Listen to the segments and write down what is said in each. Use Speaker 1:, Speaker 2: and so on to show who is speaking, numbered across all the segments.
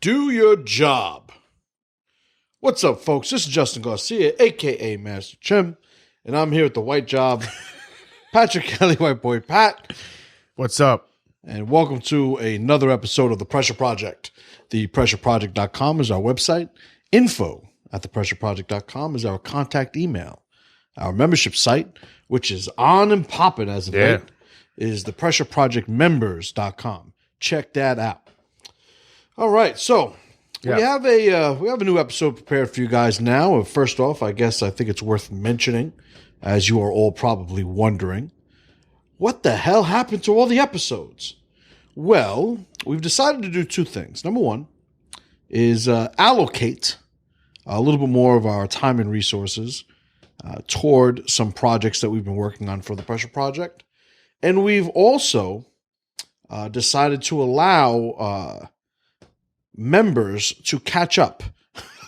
Speaker 1: Do your job. What's up, folks? This is Justin Garcia, a.k.a. Master Chim, and I'm here at the White Job. Patrick Kelly, White Boy Pat.
Speaker 2: What's up?
Speaker 1: And welcome to another episode of The Pressure Project. ThePressureProject.com is our website. Info at ThePressureProject.com is our contact email. Our membership site, which is on and popping as of late, is ThePressureProjectMembers.com. Check that out. All right, so we have a new episode prepared for you guys now. First off, I think it's worth mentioning, as you are all probably wondering, what the hell happened to all the episodes? Well, we've decided to do two things. Number one is allocate a little bit more of our time and resources toward some projects that we've been working on for the Pressure Project. And we've also decided to allow members to catch up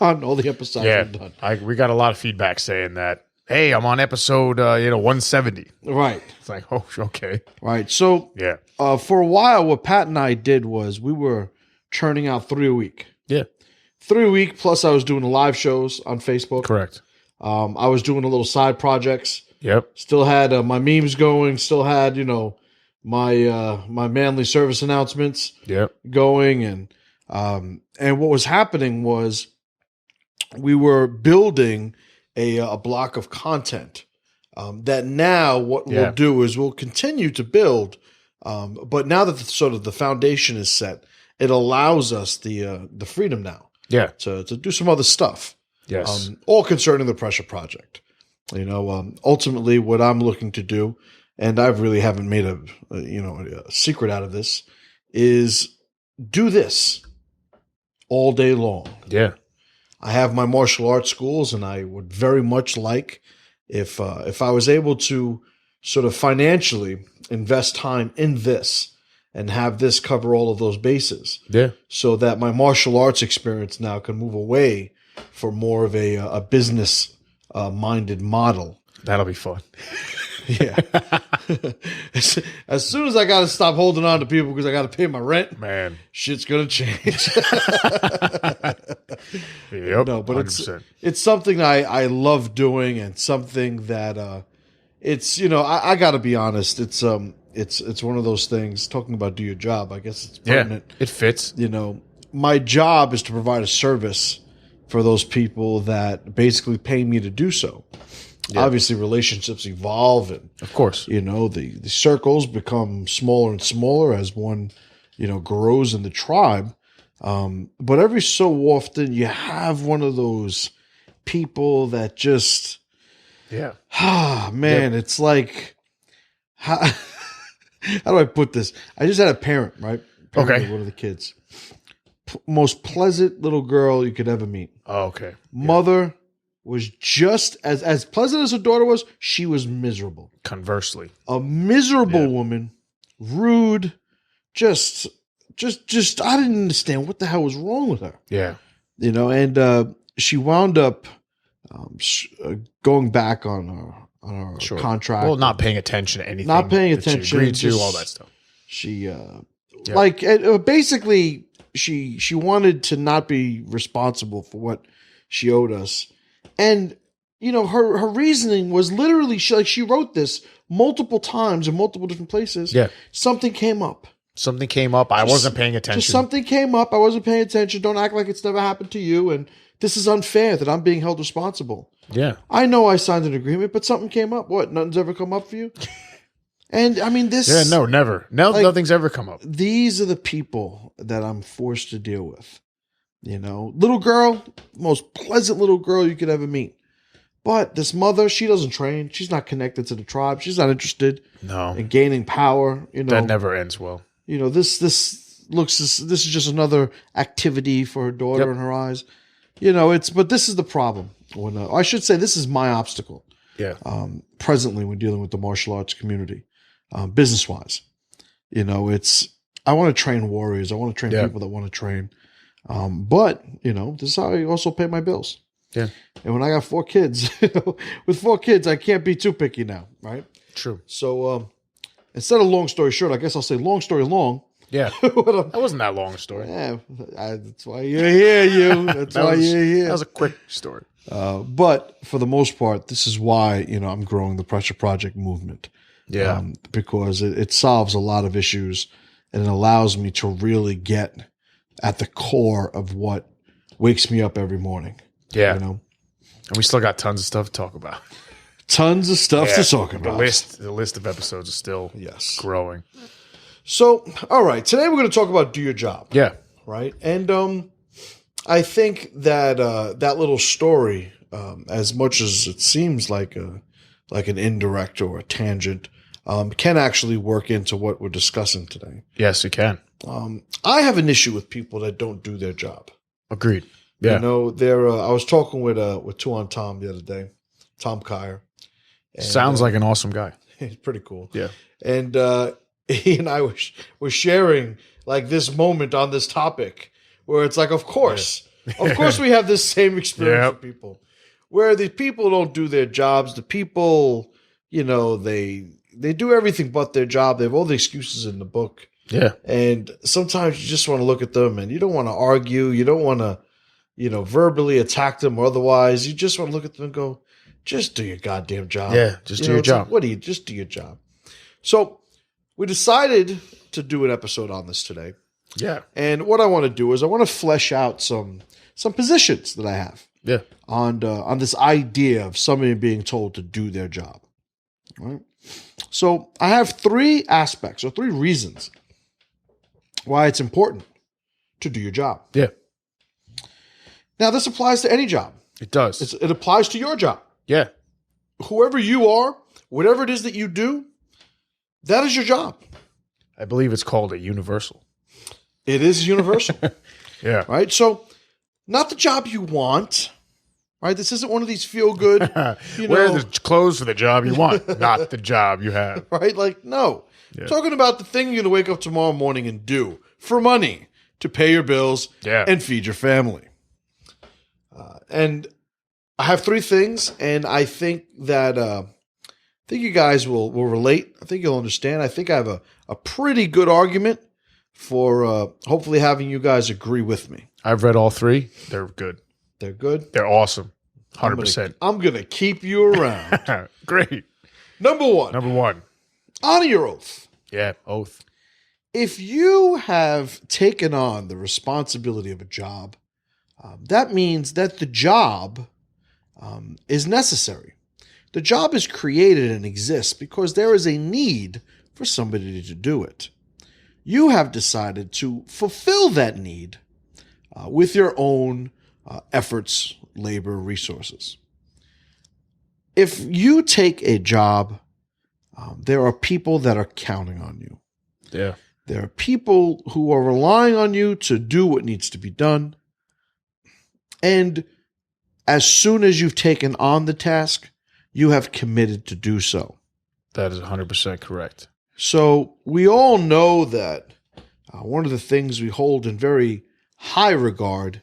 Speaker 1: on all the episodes we've done.
Speaker 2: We got a lot of feedback saying that, hey, I'm on episode 170.
Speaker 1: Right.
Speaker 2: It's like, oh, okay.
Speaker 1: Right. So for a while, what Pat and I did was we were churning out 3 a week.
Speaker 2: Yeah.
Speaker 1: 3 a week, plus I was doing live shows on Facebook.
Speaker 2: Correct.
Speaker 1: I was doing a little side projects.
Speaker 2: Yep.
Speaker 1: Still had my memes going. Still had, my manly service announcements going. And what was happening was we were building a block of content that now what we'll do is we'll continue to build. But now that the foundation is set, it allows us the freedom now to do some other stuff.
Speaker 2: Yes.
Speaker 1: All concerning the Pressure Project. Ultimately what I'm looking to do, and I really haven't made a secret out of this, is do this all day long.
Speaker 2: Yeah.
Speaker 1: I have my martial arts schools, and I would very much like if I was able to sort of financially invest time in this and have this cover all of those bases. Yeah. So that my martial arts experience now can move away for more of a business minded model.
Speaker 2: That'll be fun.
Speaker 1: Yeah. As soon as I got to stop holding on to people because I got to pay my rent, man, shit's going to change. No, but 100%. It's something I love doing, and something that it's, I got to be honest. It's one of those things, talking about do your job. I guess it's pertinent.
Speaker 2: Yeah, it fits.
Speaker 1: My job is to provide a service for those people that basically pay me to do so. Yeah. Obviously, relationships evolve, and
Speaker 2: of course,
Speaker 1: the circles become smaller and smaller as one, grows in the tribe. But every so often, you have one of those people that just, it's like, how do I put this? I just had a parent, right? One of the kids, most pleasant little girl you could ever meet.
Speaker 2: Oh, okay.
Speaker 1: Mother was just as pleasant as her daughter was. She was miserable.
Speaker 2: Conversely,
Speaker 1: a miserable woman, rude, just I didn't understand what the hell was wrong with her. Yeah, and she wound up going back on her contract.
Speaker 2: Well, not paying attention to anything.
Speaker 1: Not paying attention.
Speaker 2: She agreed to all that stuff.
Speaker 1: She basically she wanted to not be responsible for what she owed us. And, her reasoning was literally, she wrote this multiple times in multiple different places. Yeah. Something came up.
Speaker 2: I wasn't paying attention.
Speaker 1: Just something came up. I wasn't paying attention. Don't act like it's never happened to you. And this is unfair that I'm being held responsible. Yeah. I know I signed an agreement, but something came up. What? Nothing's ever come up for you? And I mean, this.
Speaker 2: Yeah, no, never. No, nothing's ever come up.
Speaker 1: These are the people that I'm forced to deal with. Little girl, most pleasant little girl you could ever meet. But this mother, she doesn't train. She's not connected to the tribe. She's not interested in gaining power.
Speaker 2: That never ends well.
Speaker 1: This is just another activity for her daughter in her eyes. But this is the problem. I should say this is my obstacle. Yeah. Presently, when dealing with the martial arts community, business wise, I want to train warriors. I want to train people that want to train. But this is how I also pay my bills. Yeah. And when I got 4 kids, with 4 kids, I can't be too picky now, right?
Speaker 2: True.
Speaker 1: So instead of long story short, I guess I'll say long story long.
Speaker 2: Yeah. That wasn't that long a story.
Speaker 1: Yeah, that's why you're here, you. That's why you're here.
Speaker 2: That was a quick story.
Speaker 1: But for the most part, this is why, I'm growing the Pressure Project movement.
Speaker 2: Yeah.
Speaker 1: Because it solves a lot of issues and it allows me to really get at the core of what wakes me up every morning.
Speaker 2: Yeah.
Speaker 1: And
Speaker 2: we still got tons of stuff to talk about.
Speaker 1: Tons of stuff to talk about.
Speaker 2: The list of episodes is still growing.
Speaker 1: So, all right. Today we're going to talk about do your job.
Speaker 2: Yeah.
Speaker 1: Right. And I think that that little story, as much as it seems like an indirect or a tangent, can actually work into what we're discussing today.
Speaker 2: Yes, it can.
Speaker 1: I have an issue with people that don't do their job.
Speaker 2: Agreed. Yeah.
Speaker 1: I was talking with Two on Tom the other day, Tom Kyer.
Speaker 2: Sounds like an awesome guy.
Speaker 1: He's pretty cool.
Speaker 2: Yeah.
Speaker 1: And he and I were sharing like this moment on this topic where it's like, of course we have this same experience with people where the people don't do their jobs. The people, they do everything but their job. They have all the excuses in the book.
Speaker 2: Yeah.
Speaker 1: And sometimes you just want to look at them and you don't want to argue. You don't want to, verbally attack them or otherwise. You just want to look at them and go, just do your goddamn job.
Speaker 2: Yeah, just do your job.
Speaker 1: Like, just do your job. So we decided to do an episode on this today.
Speaker 2: Yeah.
Speaker 1: And what I want to do is I want to flesh out some positions that I have.
Speaker 2: Yeah.
Speaker 1: On this idea of somebody being told to do their job. All right. So I have 3 aspects or 3 reasons why it's important to do your job.
Speaker 2: Yeah.
Speaker 1: Now this applies to any job.
Speaker 2: It does.
Speaker 1: It applies to your job.
Speaker 2: Yeah.
Speaker 1: Whoever you are, whatever it is that you do, that is your job.
Speaker 2: I believe it's called a universal.
Speaker 1: It is universal.
Speaker 2: Yeah.
Speaker 1: Right? So, not the job you want. Right? This isn't one of these feel good.
Speaker 2: Wear the clothes for the job you want, not the job you have.
Speaker 1: Right? Like, no. Yeah. Talking about the thing you're going to wake up tomorrow morning and do for money to pay your bills and feed your family. And I have 3 things, and I think that you guys will relate. I think you'll understand. I think I have a pretty good argument for hopefully having you guys agree with me.
Speaker 2: I've read all 3. They're good.
Speaker 1: They're good?
Speaker 2: They're awesome. 100%.
Speaker 1: I'm going to keep you around.
Speaker 2: Great.
Speaker 1: Number 1. Honor your oath.
Speaker 2: Yeah, oath.
Speaker 1: If you have taken on the responsibility of a job, that means that the job is necessary. The job is created and exists because there is a need for somebody to do it. You have decided to fulfill that need with your own efforts, labor, resources. If you take a job, there are people that are counting on you.
Speaker 2: Yeah.
Speaker 1: There are people who are relying on you to do what needs to be done. And as soon as you've taken on the task, you have committed to do so.
Speaker 2: That is 100% correct.
Speaker 1: So we all know that one of the things we hold in very high regard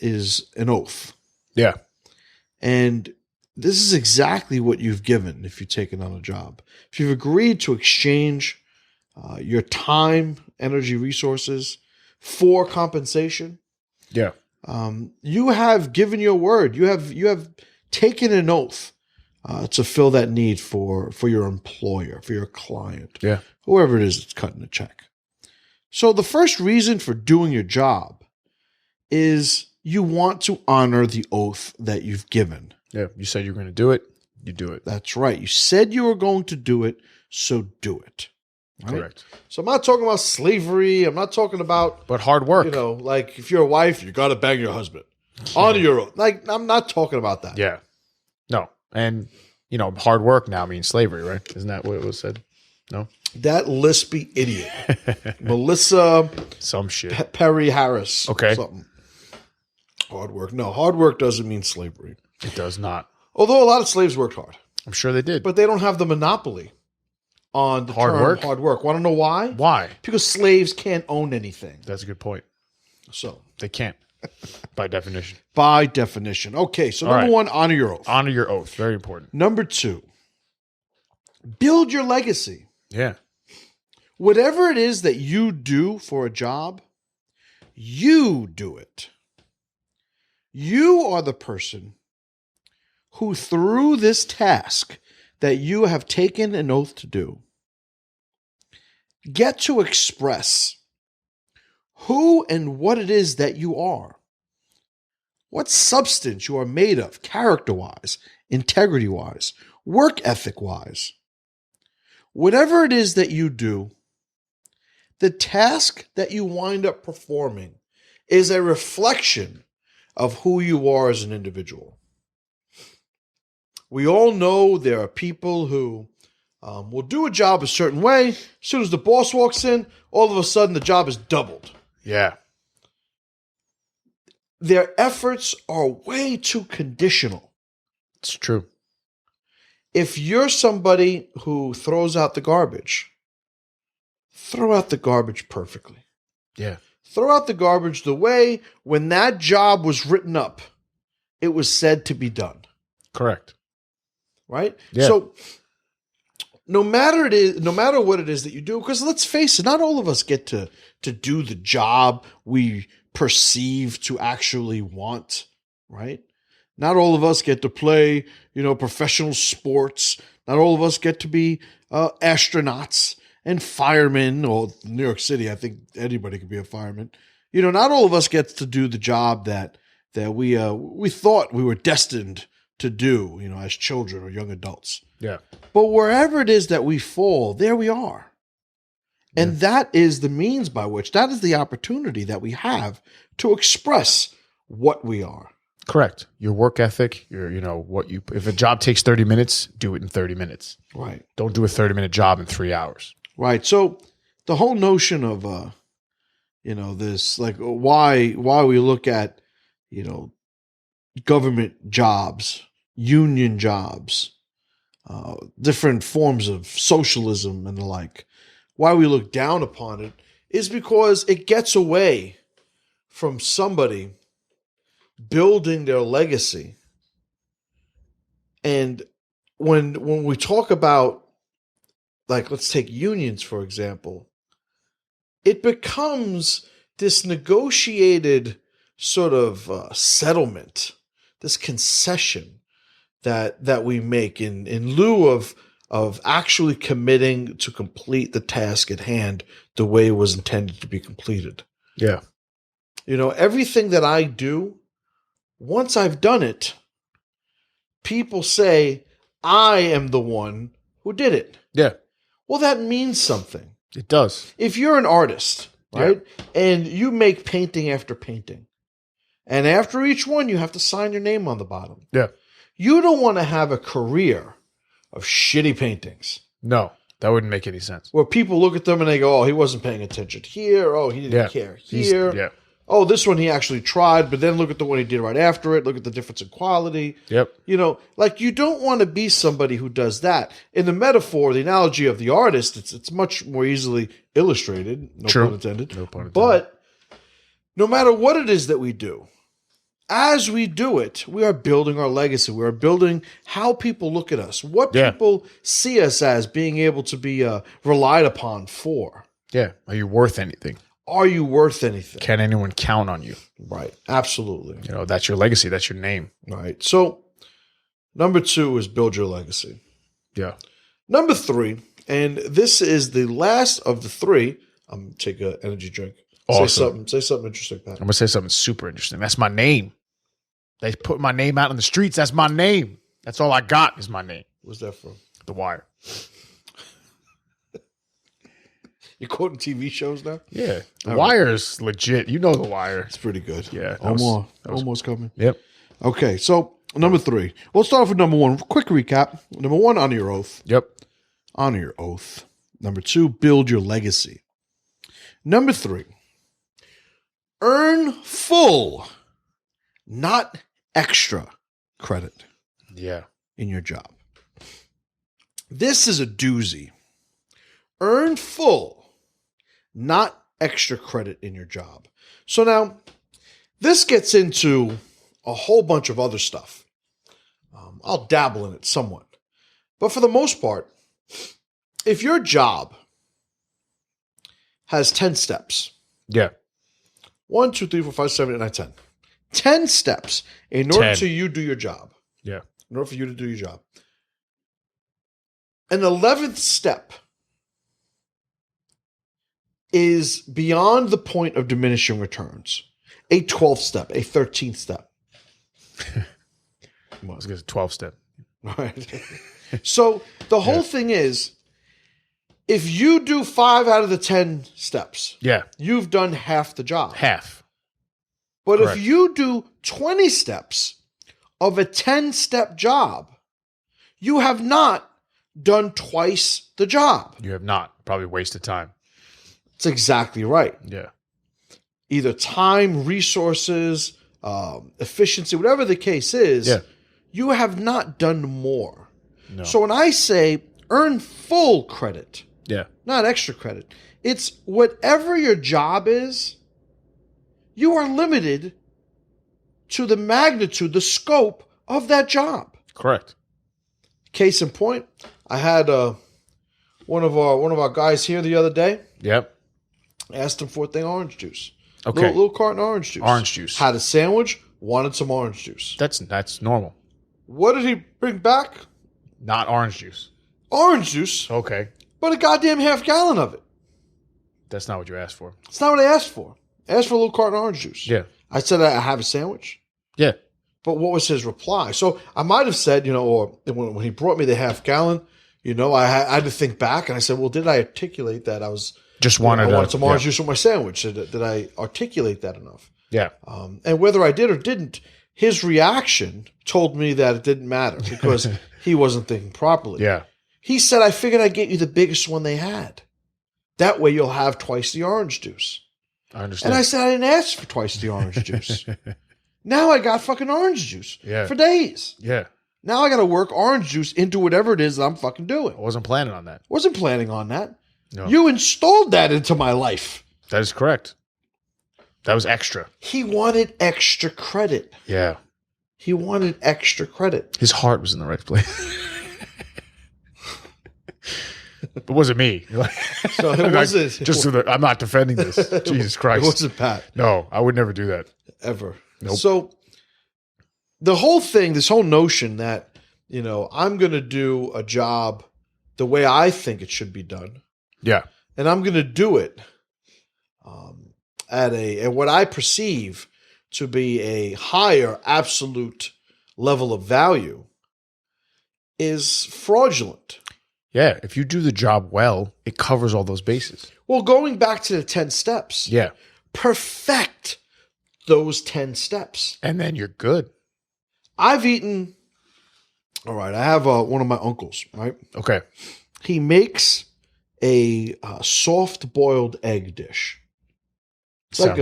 Speaker 1: is an oath.
Speaker 2: Yeah.
Speaker 1: And this is exactly what you've given if you've taken on a job. If you've agreed to exchange your time, energy, resources for compensation.
Speaker 2: Yeah.
Speaker 1: You have given your word. You have taken an oath to fill that need for your employer, for your client, whoever it is that's cutting a check. So the first reason for doing your job is you want to honor the oath that you've given.
Speaker 2: Yeah, you said you were going to do it, you do it.
Speaker 1: That's right. You said you were going to do it, so do it. Right?
Speaker 2: Correct.
Speaker 1: So I'm not talking about slavery. I'm not talking about...
Speaker 2: But hard work.
Speaker 1: Like if you're a wife, you got to bang your husband. Honor your oath. Like, I'm not talking about that.
Speaker 2: Yeah. No. And, hard work now means slavery, right? Isn't that what it was said? No?
Speaker 1: That lispy idiot. Melissa...
Speaker 2: Some shit.
Speaker 1: Perry Harris.
Speaker 2: Okay.
Speaker 1: Something. Hard work. No, hard work doesn't mean slavery.
Speaker 2: It does not.
Speaker 1: Although a lot of slaves worked hard.
Speaker 2: I'm sure they did.
Speaker 1: But they don't have the monopoly on the
Speaker 2: hard
Speaker 1: term
Speaker 2: work.
Speaker 1: Hard work. Want to know why?
Speaker 2: Why?
Speaker 1: Because slaves can't own anything.
Speaker 2: That's a good point.
Speaker 1: So
Speaker 2: they can't, by definition.
Speaker 1: By definition. Okay, so number 1, honor your oath.
Speaker 2: Honor your oath. Very important.
Speaker 1: Number 2, build your legacy.
Speaker 2: Yeah.
Speaker 1: Whatever it is that you do for a job, you do it. You are the person who, through this task that you have taken an oath to do, get to express who and what it is that you are. What substance you are made of, character-wise, integrity-wise, work ethic-wise. Whatever it is that you do, the task that you wind up performing is a reflection of who you are as an individual. We all know there are people who will do a job a certain way. As soon as the boss walks in, all of a sudden the job is doubled.
Speaker 2: Yeah.
Speaker 1: Their efforts are way too conditional.
Speaker 2: It's true.
Speaker 1: If you're somebody who throws out the garbage, throw out the garbage perfectly.
Speaker 2: Yeah.
Speaker 1: Throw out the garbage the way when that job was written up, it was said to be done.
Speaker 2: Correct.
Speaker 1: Right?
Speaker 2: Yeah.
Speaker 1: So no matter what it is that you do, because let's face it, not all of us get to do the job we perceive to actually want, right? Not all of us get to play, professional sports. Not all of us get to be astronauts and firemen, or New York City, I think anybody could be a fireman. Not all of us get to do the job that we thought we were destined to do, as children or young adults.
Speaker 2: Yeah.
Speaker 1: But wherever it is that we fall, there we are. And that is the means by which, that is the opportunity that we have to express what we are.
Speaker 2: Correct. Your work ethic, if a job takes 30 minutes, do it in 30 minutes.
Speaker 1: Right.
Speaker 2: Don't do a 30-minute job in 3 hours.
Speaker 1: Right. So the whole notion of, this, like why we look at, government jobs, union jobs, different forms of socialism and the like, why we look down upon it is because it gets away from somebody building their legacy. And when we talk about, like, let's take unions, for example, it becomes this negotiated sort of settlement, this concession that we make in lieu of actually committing to complete the task at hand the way it was intended to be completed.
Speaker 2: Yeah.
Speaker 1: Everything that I do, once I've done it, people say, I am the one who did it.
Speaker 2: Yeah.
Speaker 1: Well, that means something.
Speaker 2: It does.
Speaker 1: If you're an artist, right, and you make painting after painting, and after each one, you have to sign your name on the bottom.
Speaker 2: Yeah.
Speaker 1: You don't want to have a career of shitty paintings.
Speaker 2: No, that wouldn't make any sense.
Speaker 1: Where people look at them and they go, oh, he wasn't paying attention here. Oh, he didn't care here.
Speaker 2: Yeah.
Speaker 1: Oh, this one he actually tried, but then look at the one he did right after it. Look at the difference in quality.
Speaker 2: Yep.
Speaker 1: You don't want to be somebody who does that. In the metaphor, the analogy of the artist, it's much more easily illustrated. No
Speaker 2: True.
Speaker 1: pun intended.
Speaker 2: No pun intended.
Speaker 1: But no matter what it is that we do, as we do it, we are building our legacy. We are building how people look at us, what people see us as being able to be relied upon for.
Speaker 2: Yeah. Are you worth anything?
Speaker 1: Are you worth anything?
Speaker 2: Can anyone count on you?
Speaker 1: Right. Absolutely.
Speaker 2: That's your legacy. That's your name.
Speaker 1: Right. So, number 2 is build your legacy.
Speaker 2: Yeah.
Speaker 1: Number 3, and this is the last of the 3. I'm going to take an energy drink.
Speaker 2: Awesome.
Speaker 1: Say something interesting, Pat.
Speaker 2: I'm going to say something super interesting. That's my name. They put my name out on the streets. That's my name. That's all I got is my name.
Speaker 1: What's that from?
Speaker 2: The Wire.
Speaker 1: You're quoting TV shows now?
Speaker 2: Yeah. The Wire is legit. You know The Wire.
Speaker 1: It's pretty good.
Speaker 2: Yeah.
Speaker 1: Almost coming.
Speaker 2: Yep.
Speaker 1: Okay, so number 3. We'll start off with number 1. Quick recap. Number 1, honor your oath.
Speaker 2: Yep.
Speaker 1: Honor your oath. Number 2, build your legacy. Number 3, earn full, not extra credit.
Speaker 2: Yeah.
Speaker 1: In your job. This is a doozy. Earn full, not extra credit in your job. So now, this gets into a whole bunch of other stuff. I'll dabble in it somewhat. But for the most part, if your job has 10 steps.
Speaker 2: Yeah.
Speaker 1: 1, 2, 3, 4, 5, 7, 8, 9, 10. 10 steps in order
Speaker 2: 10.
Speaker 1: to you do your job.
Speaker 2: Yeah.
Speaker 1: In order for you to do your job. An 11th step is beyond the point of diminishing returns. A 12th step, a 13th step.
Speaker 2: I was going to 12 step.
Speaker 1: Right. So the whole thing is, if you do 5 out of the 10 steps, you've done half the job.
Speaker 2: Half.
Speaker 1: But
Speaker 2: Correct.
Speaker 1: if you do 20 steps of a 10-step job, you have not done twice the job.
Speaker 2: You have not. Probably wasted time.
Speaker 1: That's exactly right.
Speaker 2: Yeah.
Speaker 1: Either time, resources, efficiency, whatever the case is, you have not done more.
Speaker 2: No.
Speaker 1: So when I say earn full credit, not extra credit, it's whatever your job is, you are limited to the magnitude, the scope of that job.
Speaker 2: Correct.
Speaker 1: Case in point, I had one of our guys here the other day.
Speaker 2: Yep.
Speaker 1: Asked him for a thing orange juice.
Speaker 2: Okay.
Speaker 1: Little carton of orange juice.
Speaker 2: Orange juice.
Speaker 1: Had a sandwich, wanted some orange juice.
Speaker 2: That's normal.
Speaker 1: What did he bring back?
Speaker 2: Not orange juice.
Speaker 1: Orange juice,
Speaker 2: Okay.
Speaker 1: but a goddamn half gallon of it.
Speaker 2: That's not what you asked for.
Speaker 1: It's not what I asked for. I asked for a little carton of orange juice.
Speaker 2: Yeah.
Speaker 1: I said I have a sandwich.
Speaker 2: Yeah.
Speaker 1: But what was his reply? So I might have said, or when he brought me the half gallon, I had to think back, and I said, well, did I articulate that I was
Speaker 2: Just wanted,
Speaker 1: I wanted some orange juice with my sandwich? Did I articulate that enough?
Speaker 2: Yeah.
Speaker 1: And whether I did or didn't, his reaction told me that it didn't matter because he wasn't thinking properly.
Speaker 2: Yeah.
Speaker 1: He said, I figured I'd get you the biggest one they had. That way you'll have twice the orange juice.
Speaker 2: I understand.
Speaker 1: And I said, I didn't ask for twice the orange juice. Now I got fucking orange juice for days.
Speaker 2: Yeah.
Speaker 1: Now I got to work orange juice into whatever it is that I'm fucking doing.
Speaker 2: I wasn't planning on that.
Speaker 1: Wasn't planning on that.
Speaker 2: No.
Speaker 1: You installed that into my life.
Speaker 2: That is correct. That was extra.
Speaker 1: He wanted extra credit.
Speaker 2: Yeah.
Speaker 1: He wanted extra credit.
Speaker 2: His heart was in the right place. It wasn't me.
Speaker 1: So it wasn't.
Speaker 2: Just so that I'm not defending this. Jesus Christ.
Speaker 1: It wasn't Pat.
Speaker 2: No, I would never do that.
Speaker 1: Ever.
Speaker 2: Nope.
Speaker 1: So the whole thing, this whole notion that, I'm going to do a job the way I think it should be done.
Speaker 2: Yeah.
Speaker 1: And I'm going to do it at what I perceive to be a higher absolute level of value is fraudulent.
Speaker 2: Yeah. If you do the job well, it covers all those bases.
Speaker 1: Well, going back to the 10 steps.
Speaker 2: Yeah.
Speaker 1: Perfect those 10 steps.
Speaker 2: And then you're good.
Speaker 1: I've eaten. All right. I have one of my uncles, right?
Speaker 2: Okay.
Speaker 1: He makes a soft boiled egg dish. It's like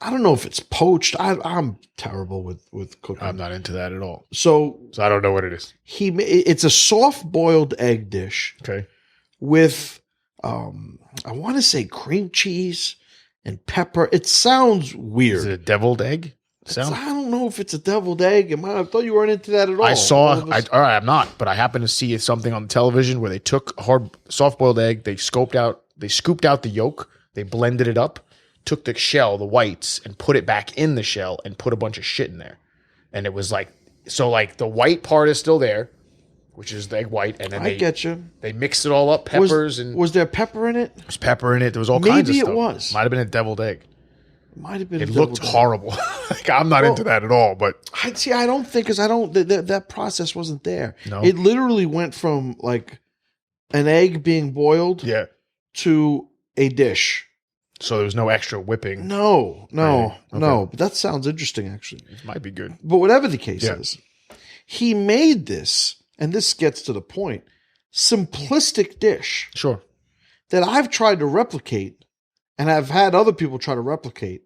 Speaker 1: I don't know if it's poached. I'm terrible with cooking.
Speaker 2: I'm not into that at all.
Speaker 1: So
Speaker 2: I don't know what it is.
Speaker 1: It's a soft boiled egg dish.
Speaker 2: Okay.
Speaker 1: With I want to say cream cheese and pepper. It sounds weird.
Speaker 2: Is it a deviled egg?
Speaker 1: I don't know if it's a deviled egg. I thought you weren't into that at all.
Speaker 2: All right, I'm not, but I happened to see something on television where they took a hard, soft-boiled egg, they scooped out the yolk, they blended it up, took the shell, the whites, and put it back in the shell and put a bunch of shit in there. And it was like the white part is still there, which is the egg white, and then
Speaker 1: I get you.
Speaker 2: They mixed it all up, peppers
Speaker 1: was there pepper in it?
Speaker 2: There was pepper in it. There was all kinds of stuff.
Speaker 1: Maybe it was.
Speaker 2: Might have been a deviled egg.
Speaker 1: Might have been.
Speaker 2: It looked horrible. I'm not into that at all. But
Speaker 1: I don't think because that process wasn't there.
Speaker 2: No.
Speaker 1: It literally went from like an egg being boiled, to a dish.
Speaker 2: So there was no extra whipping.
Speaker 1: No.
Speaker 2: Okay.
Speaker 1: But that sounds interesting, actually.
Speaker 2: It might be good.
Speaker 1: But whatever the case is, he made this, and this gets to the point, simplistic dish.
Speaker 2: Sure.
Speaker 1: That I've tried to replicate, and I've had other people try to replicate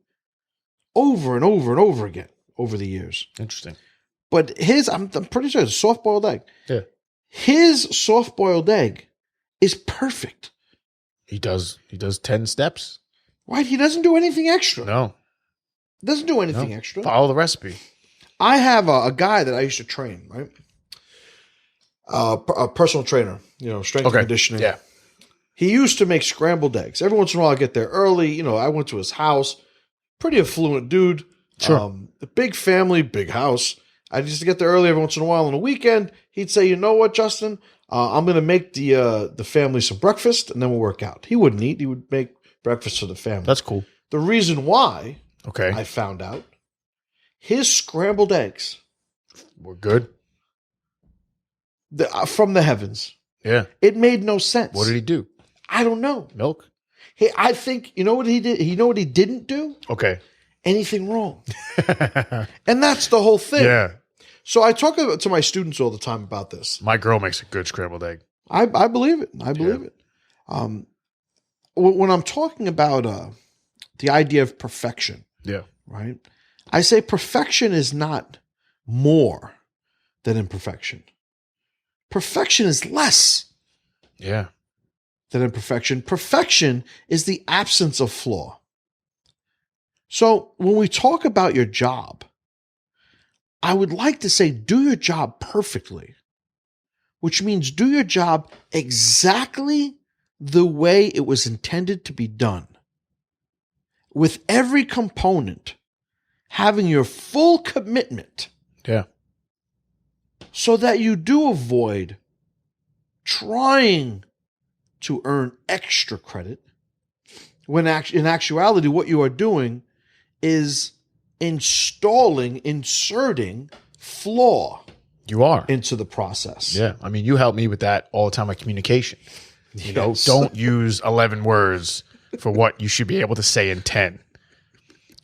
Speaker 1: over and over and over again over the years.
Speaker 2: Interesting.
Speaker 1: But I'm pretty sure it's a soft-boiled egg.
Speaker 2: Yeah.
Speaker 1: His soft-boiled egg is perfect.
Speaker 2: He does 10 steps.
Speaker 1: Right? He doesn't do anything extra.
Speaker 2: No.
Speaker 1: Doesn't do anything extra.
Speaker 2: Follow the recipe.
Speaker 1: I have a guy that I used to train, right? A personal trainer, strength and conditioning.
Speaker 2: Yeah.
Speaker 1: He used to make scrambled eggs. Every once in a while, I get there early. I went to his house. Pretty affluent dude.
Speaker 2: Sure.
Speaker 1: A big family, big house. I used to get there early every once in a while on the weekend. He'd say, "You know what, Justin? I'm going to make the family some breakfast, and then we'll work out." He wouldn't eat. He would make breakfast for the family.
Speaker 2: That's cool.
Speaker 1: The reason why,
Speaker 2: Okay.
Speaker 1: I found out, his scrambled eggs
Speaker 2: We're good.
Speaker 1: from the heavens.
Speaker 2: Yeah.
Speaker 1: It made no sense.
Speaker 2: What did he do?
Speaker 1: I don't know.
Speaker 2: Milk?
Speaker 1: Hey, I think, you know what he did? You know what he didn't do?
Speaker 2: Okay.
Speaker 1: Anything wrong. And that's the whole thing.
Speaker 2: Yeah.
Speaker 1: So I talk to my students all the time about this.
Speaker 2: My girl makes a good scrambled egg.
Speaker 1: I believe it. I believe it. When I'm talking about the idea of perfection,
Speaker 2: Yeah.
Speaker 1: right? I say perfection is not more than imperfection. Perfection is less
Speaker 2: Yeah.
Speaker 1: than imperfection. Perfection is the absence of flaw. So when we talk about your job, I would like to say do your job perfectly, which means do your job exactly the way it was intended to be done, with every component having your full commitment.
Speaker 2: Yeah.
Speaker 1: So that you do avoid trying to earn extra credit, when in actuality, what you are doing is inserting flaw
Speaker 2: You are.
Speaker 1: into the process.
Speaker 2: Yeah. I mean, you help me with that all the time, like communication.
Speaker 1: Yes.
Speaker 2: Don't use 11 words for what you should be able to say in 10.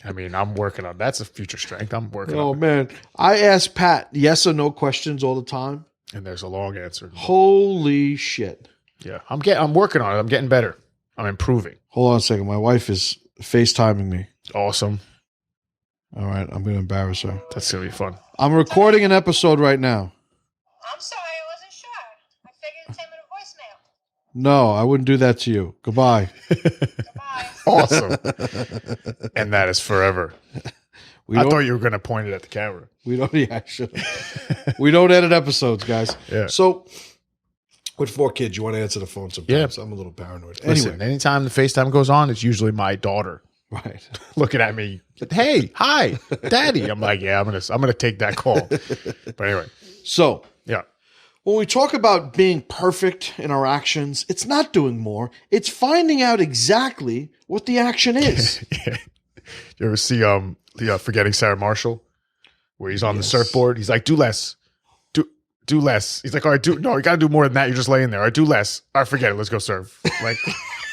Speaker 2: I mean, I'm working on that's a future strength. I'm working on
Speaker 1: Oh,
Speaker 2: it.
Speaker 1: man. I ask Pat yes or no questions all the time.
Speaker 2: And there's a long answer.
Speaker 1: Holy shit.
Speaker 2: Yeah. I'm working on it. I'm getting better. I'm improving.
Speaker 1: Hold on a second. My wife is FaceTiming me.
Speaker 2: Awesome.
Speaker 1: All right. I'm going to embarrass her.
Speaker 2: That's going to be fun.
Speaker 1: I'm recording an episode right now.
Speaker 3: I'm sorry, I wasn't sure. I figured it's him in a voicemail.
Speaker 1: No, I wouldn't do that to you. Goodbye.
Speaker 3: Goodbye.
Speaker 2: Awesome. And that is forever.
Speaker 1: We
Speaker 2: I
Speaker 1: don't,
Speaker 2: thought you were going to point it at the camera.
Speaker 1: we don't, yeah, sure. We don't edit episodes, guys.
Speaker 2: Yeah.
Speaker 1: So, with 4 kids, you want to answer the phone sometimes. I'm a little paranoid.
Speaker 2: Listen,
Speaker 1: Anyway,
Speaker 2: anytime the FaceTime goes on, it's usually my daughter
Speaker 1: right.
Speaker 2: looking at me. Hey, hi, daddy. I'm like, yeah, I'm gonna take that call. But anyway,
Speaker 1: So,
Speaker 2: yeah.
Speaker 1: when we talk about being perfect in our actions, it's not doing more. It's finding out exactly what the action is.
Speaker 2: Yeah. You ever see the Forgetting Sarah Marshall, where he's on the
Speaker 1: Yes.
Speaker 2: surfboard? He's like, do less, do less. He's like, all right, you got to do more than that. You're just laying there. All right, do less. All right, forget it. Let's go surf. Like,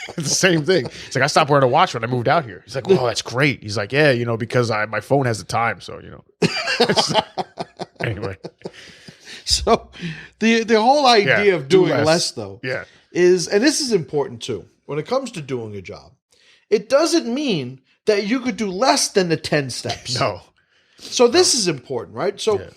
Speaker 2: it's the same thing. It's like, I stopped wearing a watch when I moved out here. He's like, oh, that's great. He's like, yeah, because my phone has the time, so anyway.
Speaker 1: So, the whole idea
Speaker 2: Yeah,
Speaker 1: of
Speaker 2: do
Speaker 1: doing
Speaker 2: less.
Speaker 1: less, though,
Speaker 2: Yeah,
Speaker 1: is, and this is important too, when it comes to doing a job, it doesn't mean that you could do less than the 10 steps.
Speaker 2: no,
Speaker 1: So this is important, right? So
Speaker 2: Yeah.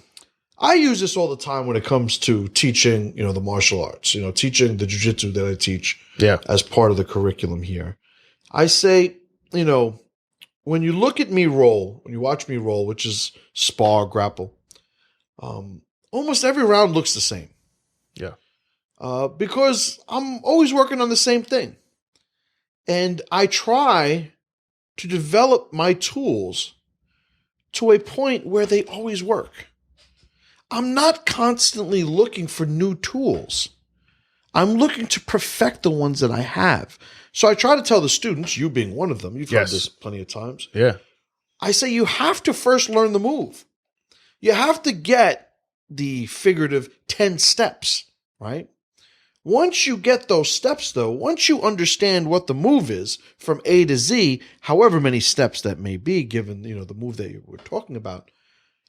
Speaker 1: I use this all the time when it comes to teaching, the martial arts, teaching the jiu-jitsu that I teach
Speaker 2: yeah,
Speaker 1: as part of the curriculum here. I say, when you look at me roll, when you watch me roll, which is spar, grapple, almost every round looks the same.
Speaker 2: yeah,
Speaker 1: Because I'm always working on the same thing. And I try to develop my tools to a point where they always work. I'm not constantly looking for new tools. I'm looking to perfect the ones that I have. So I try to tell the students, you being one of them, you've heard
Speaker 2: Yes.
Speaker 1: this plenty of times.
Speaker 2: yeah,
Speaker 1: I say you have to first learn the move. You have to get the figurative 10 steps, right? Once you get those steps, though, once you understand what the move is from A to Z, however many steps that may be, given the move that you were talking about,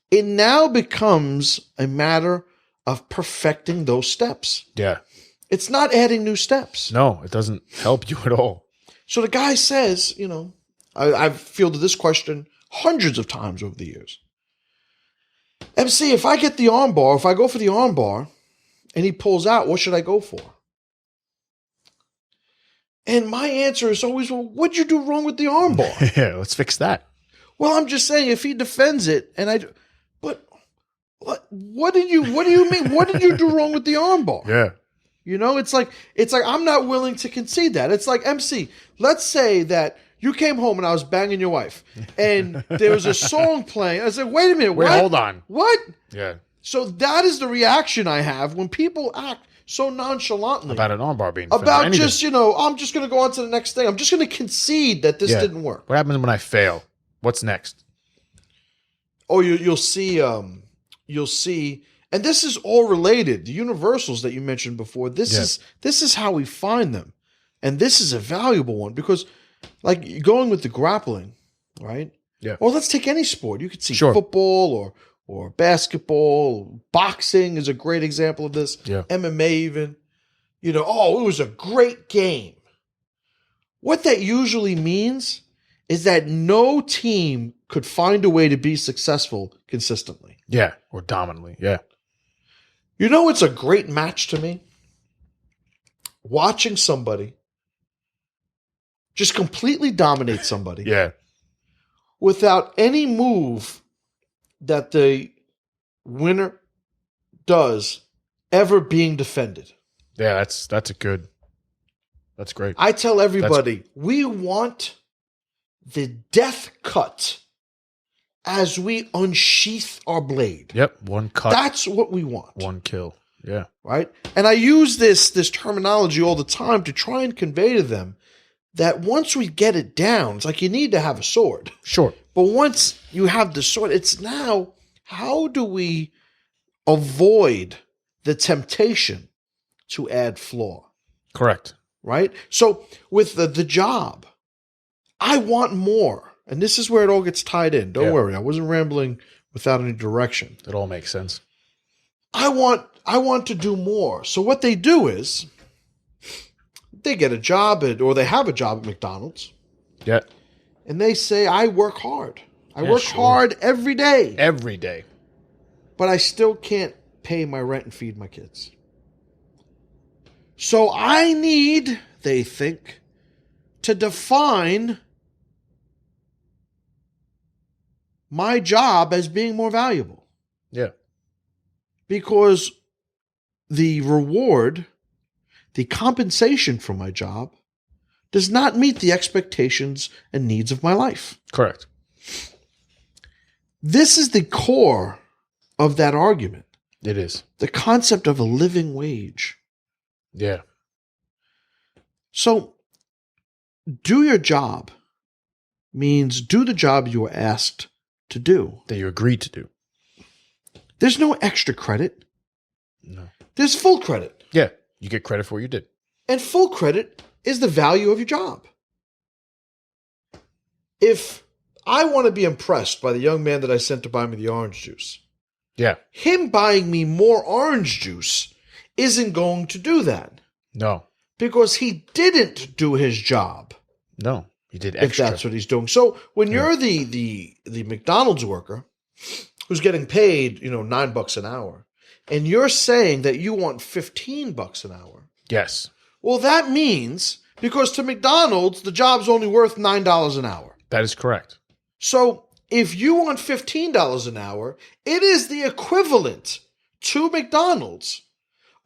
Speaker 1: it now becomes a matter of perfecting those steps.
Speaker 2: yeah.
Speaker 1: It's not adding new steps.
Speaker 2: No, it doesn't help you at all.
Speaker 1: So the guy says, I've fielded this question hundreds of times over the years. MC, if I get the arm bar, if I go for the arm bar and he pulls out, what should I go for? And my answer is always, well, what'd you do wrong with the arm bar?
Speaker 2: Yeah, let's fix that.
Speaker 1: Well, I'm just saying if he defends it but what do you mean? What did you do wrong with the arm bar?
Speaker 2: Yeah,
Speaker 1: You know, it's like I'm not willing to concede that. It's like, MC, let's say that you came home and I was banging your wife and there was a song playing. I said, wait a minute.
Speaker 2: Wait,
Speaker 1: what?
Speaker 2: hold on.
Speaker 1: What?
Speaker 2: Yeah.
Speaker 1: So that is the reaction I have when people act so nonchalantly
Speaker 2: About an armbar being
Speaker 1: about
Speaker 2: anything.
Speaker 1: just, I'm just going to go on to the next thing. I'm just going to concede that this didn't work.
Speaker 2: What happens when I fail? What's next?
Speaker 1: Oh, you'll see, and this is all related. The universals that you mentioned before, this is how we find them. And this is a valuable one because, like, going with the grappling, right?
Speaker 2: Yeah.
Speaker 1: Or let's take any sport. You could see football or basketball. Boxing is a great example of this.
Speaker 2: Yeah.
Speaker 1: MMA even. It was a great game. What that usually means is that no team could find a way to be successful consistently.
Speaker 2: Yeah, or dominantly. Yeah.
Speaker 1: It's a great match to me? Watching somebody just completely dominate somebody.
Speaker 2: Yeah.
Speaker 1: Without any move that the winner does ever being defended.
Speaker 2: Yeah, that's great.
Speaker 1: I tell everybody, we want the death cut as we unsheath our blade.
Speaker 2: Yep, one cut.
Speaker 1: That's what we want.
Speaker 2: One kill. Yeah.
Speaker 1: Right? And I use this terminology all the time to try and convey to them that once we get it down, it's like you need to have a sword.
Speaker 2: Sure.
Speaker 1: But once you have the sword, it's now, how do we avoid the temptation to add flaw?
Speaker 2: Correct.
Speaker 1: Right? So with the job, I want more. And this is where it all gets tied in. Don't worry. I wasn't rambling without any direction.
Speaker 2: It all makes sense.
Speaker 1: I want to do more. So what they do is they get a job or they have a job at McDonald's.
Speaker 2: Yeah.
Speaker 1: And they say, I work hard. I work hard every day.
Speaker 2: Every day.
Speaker 1: But I still can't pay my rent and feed my kids. So I need, they think, to define my job as being more valuable.
Speaker 2: Yeah.
Speaker 1: Because the reward, the compensation for my job, does not meet the expectations and needs of my life.
Speaker 2: Correct.
Speaker 1: This is the core of that argument.
Speaker 2: It is.
Speaker 1: The concept of a living wage.
Speaker 2: Yeah.
Speaker 1: So, do your job means do the job you were asked to do.
Speaker 2: That you agreed to do.
Speaker 1: There's no extra credit.
Speaker 2: No.
Speaker 1: There's full credit.
Speaker 2: Yeah. You get credit for what you did.
Speaker 1: And full credit is the value of your job. If I want to be impressed by the young man that I sent to buy me the orange juice,
Speaker 2: yeah,
Speaker 1: him buying me more orange juice isn't going to do that.
Speaker 2: No.
Speaker 1: Because he didn't do his job.
Speaker 2: No. He did extra.
Speaker 1: If that's what he's doing. So when you're the McDonald's worker who's getting paid, $9 an hour, and you're saying that you want $15 an hour.
Speaker 2: Yes.
Speaker 1: Well, that means because to McDonald's, the job's only worth $9 an hour.
Speaker 2: That is correct.
Speaker 1: So if you want $15 an hour, it is the equivalent to McDonald's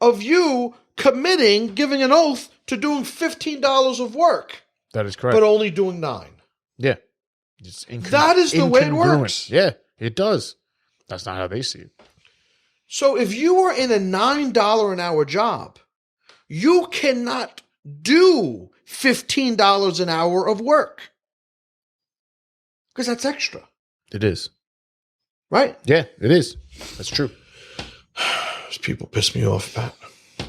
Speaker 1: of you giving an oath to doing $15 of work.
Speaker 2: That is correct.
Speaker 1: But only doing $9.
Speaker 2: Yeah.
Speaker 1: That is the way it works.
Speaker 2: Yeah, it does. That's not how they see it.
Speaker 1: So if you are in a $9 an hour job, you cannot do $15 an hour of work. Because that's extra.
Speaker 2: It is.
Speaker 1: Right?
Speaker 2: Yeah, it is. That's true.
Speaker 1: Those people piss me off, Pat.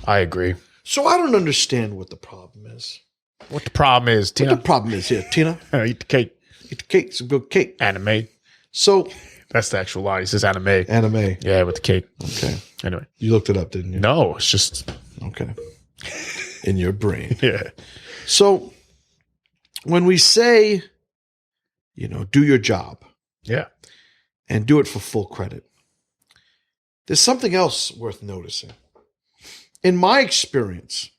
Speaker 2: I agree.
Speaker 1: So I don't understand what the problem is.
Speaker 2: What the problem is, Tina?
Speaker 1: What the problem is here, Tina?
Speaker 2: Eat the cake.
Speaker 1: Eat the cake. Some good cake.
Speaker 2: Anime.
Speaker 1: So
Speaker 2: that's the actual lie. It says anime.
Speaker 1: Anime.
Speaker 2: Yeah, with the cake.
Speaker 1: Okay.
Speaker 2: Anyway.
Speaker 1: You looked it up, didn't you?
Speaker 2: No, it's just...
Speaker 1: Okay. In your brain.
Speaker 2: Yeah.
Speaker 1: So when we say, do your job.
Speaker 2: Yeah.
Speaker 1: And do it for full credit. There's something else worth noticing. In my experience,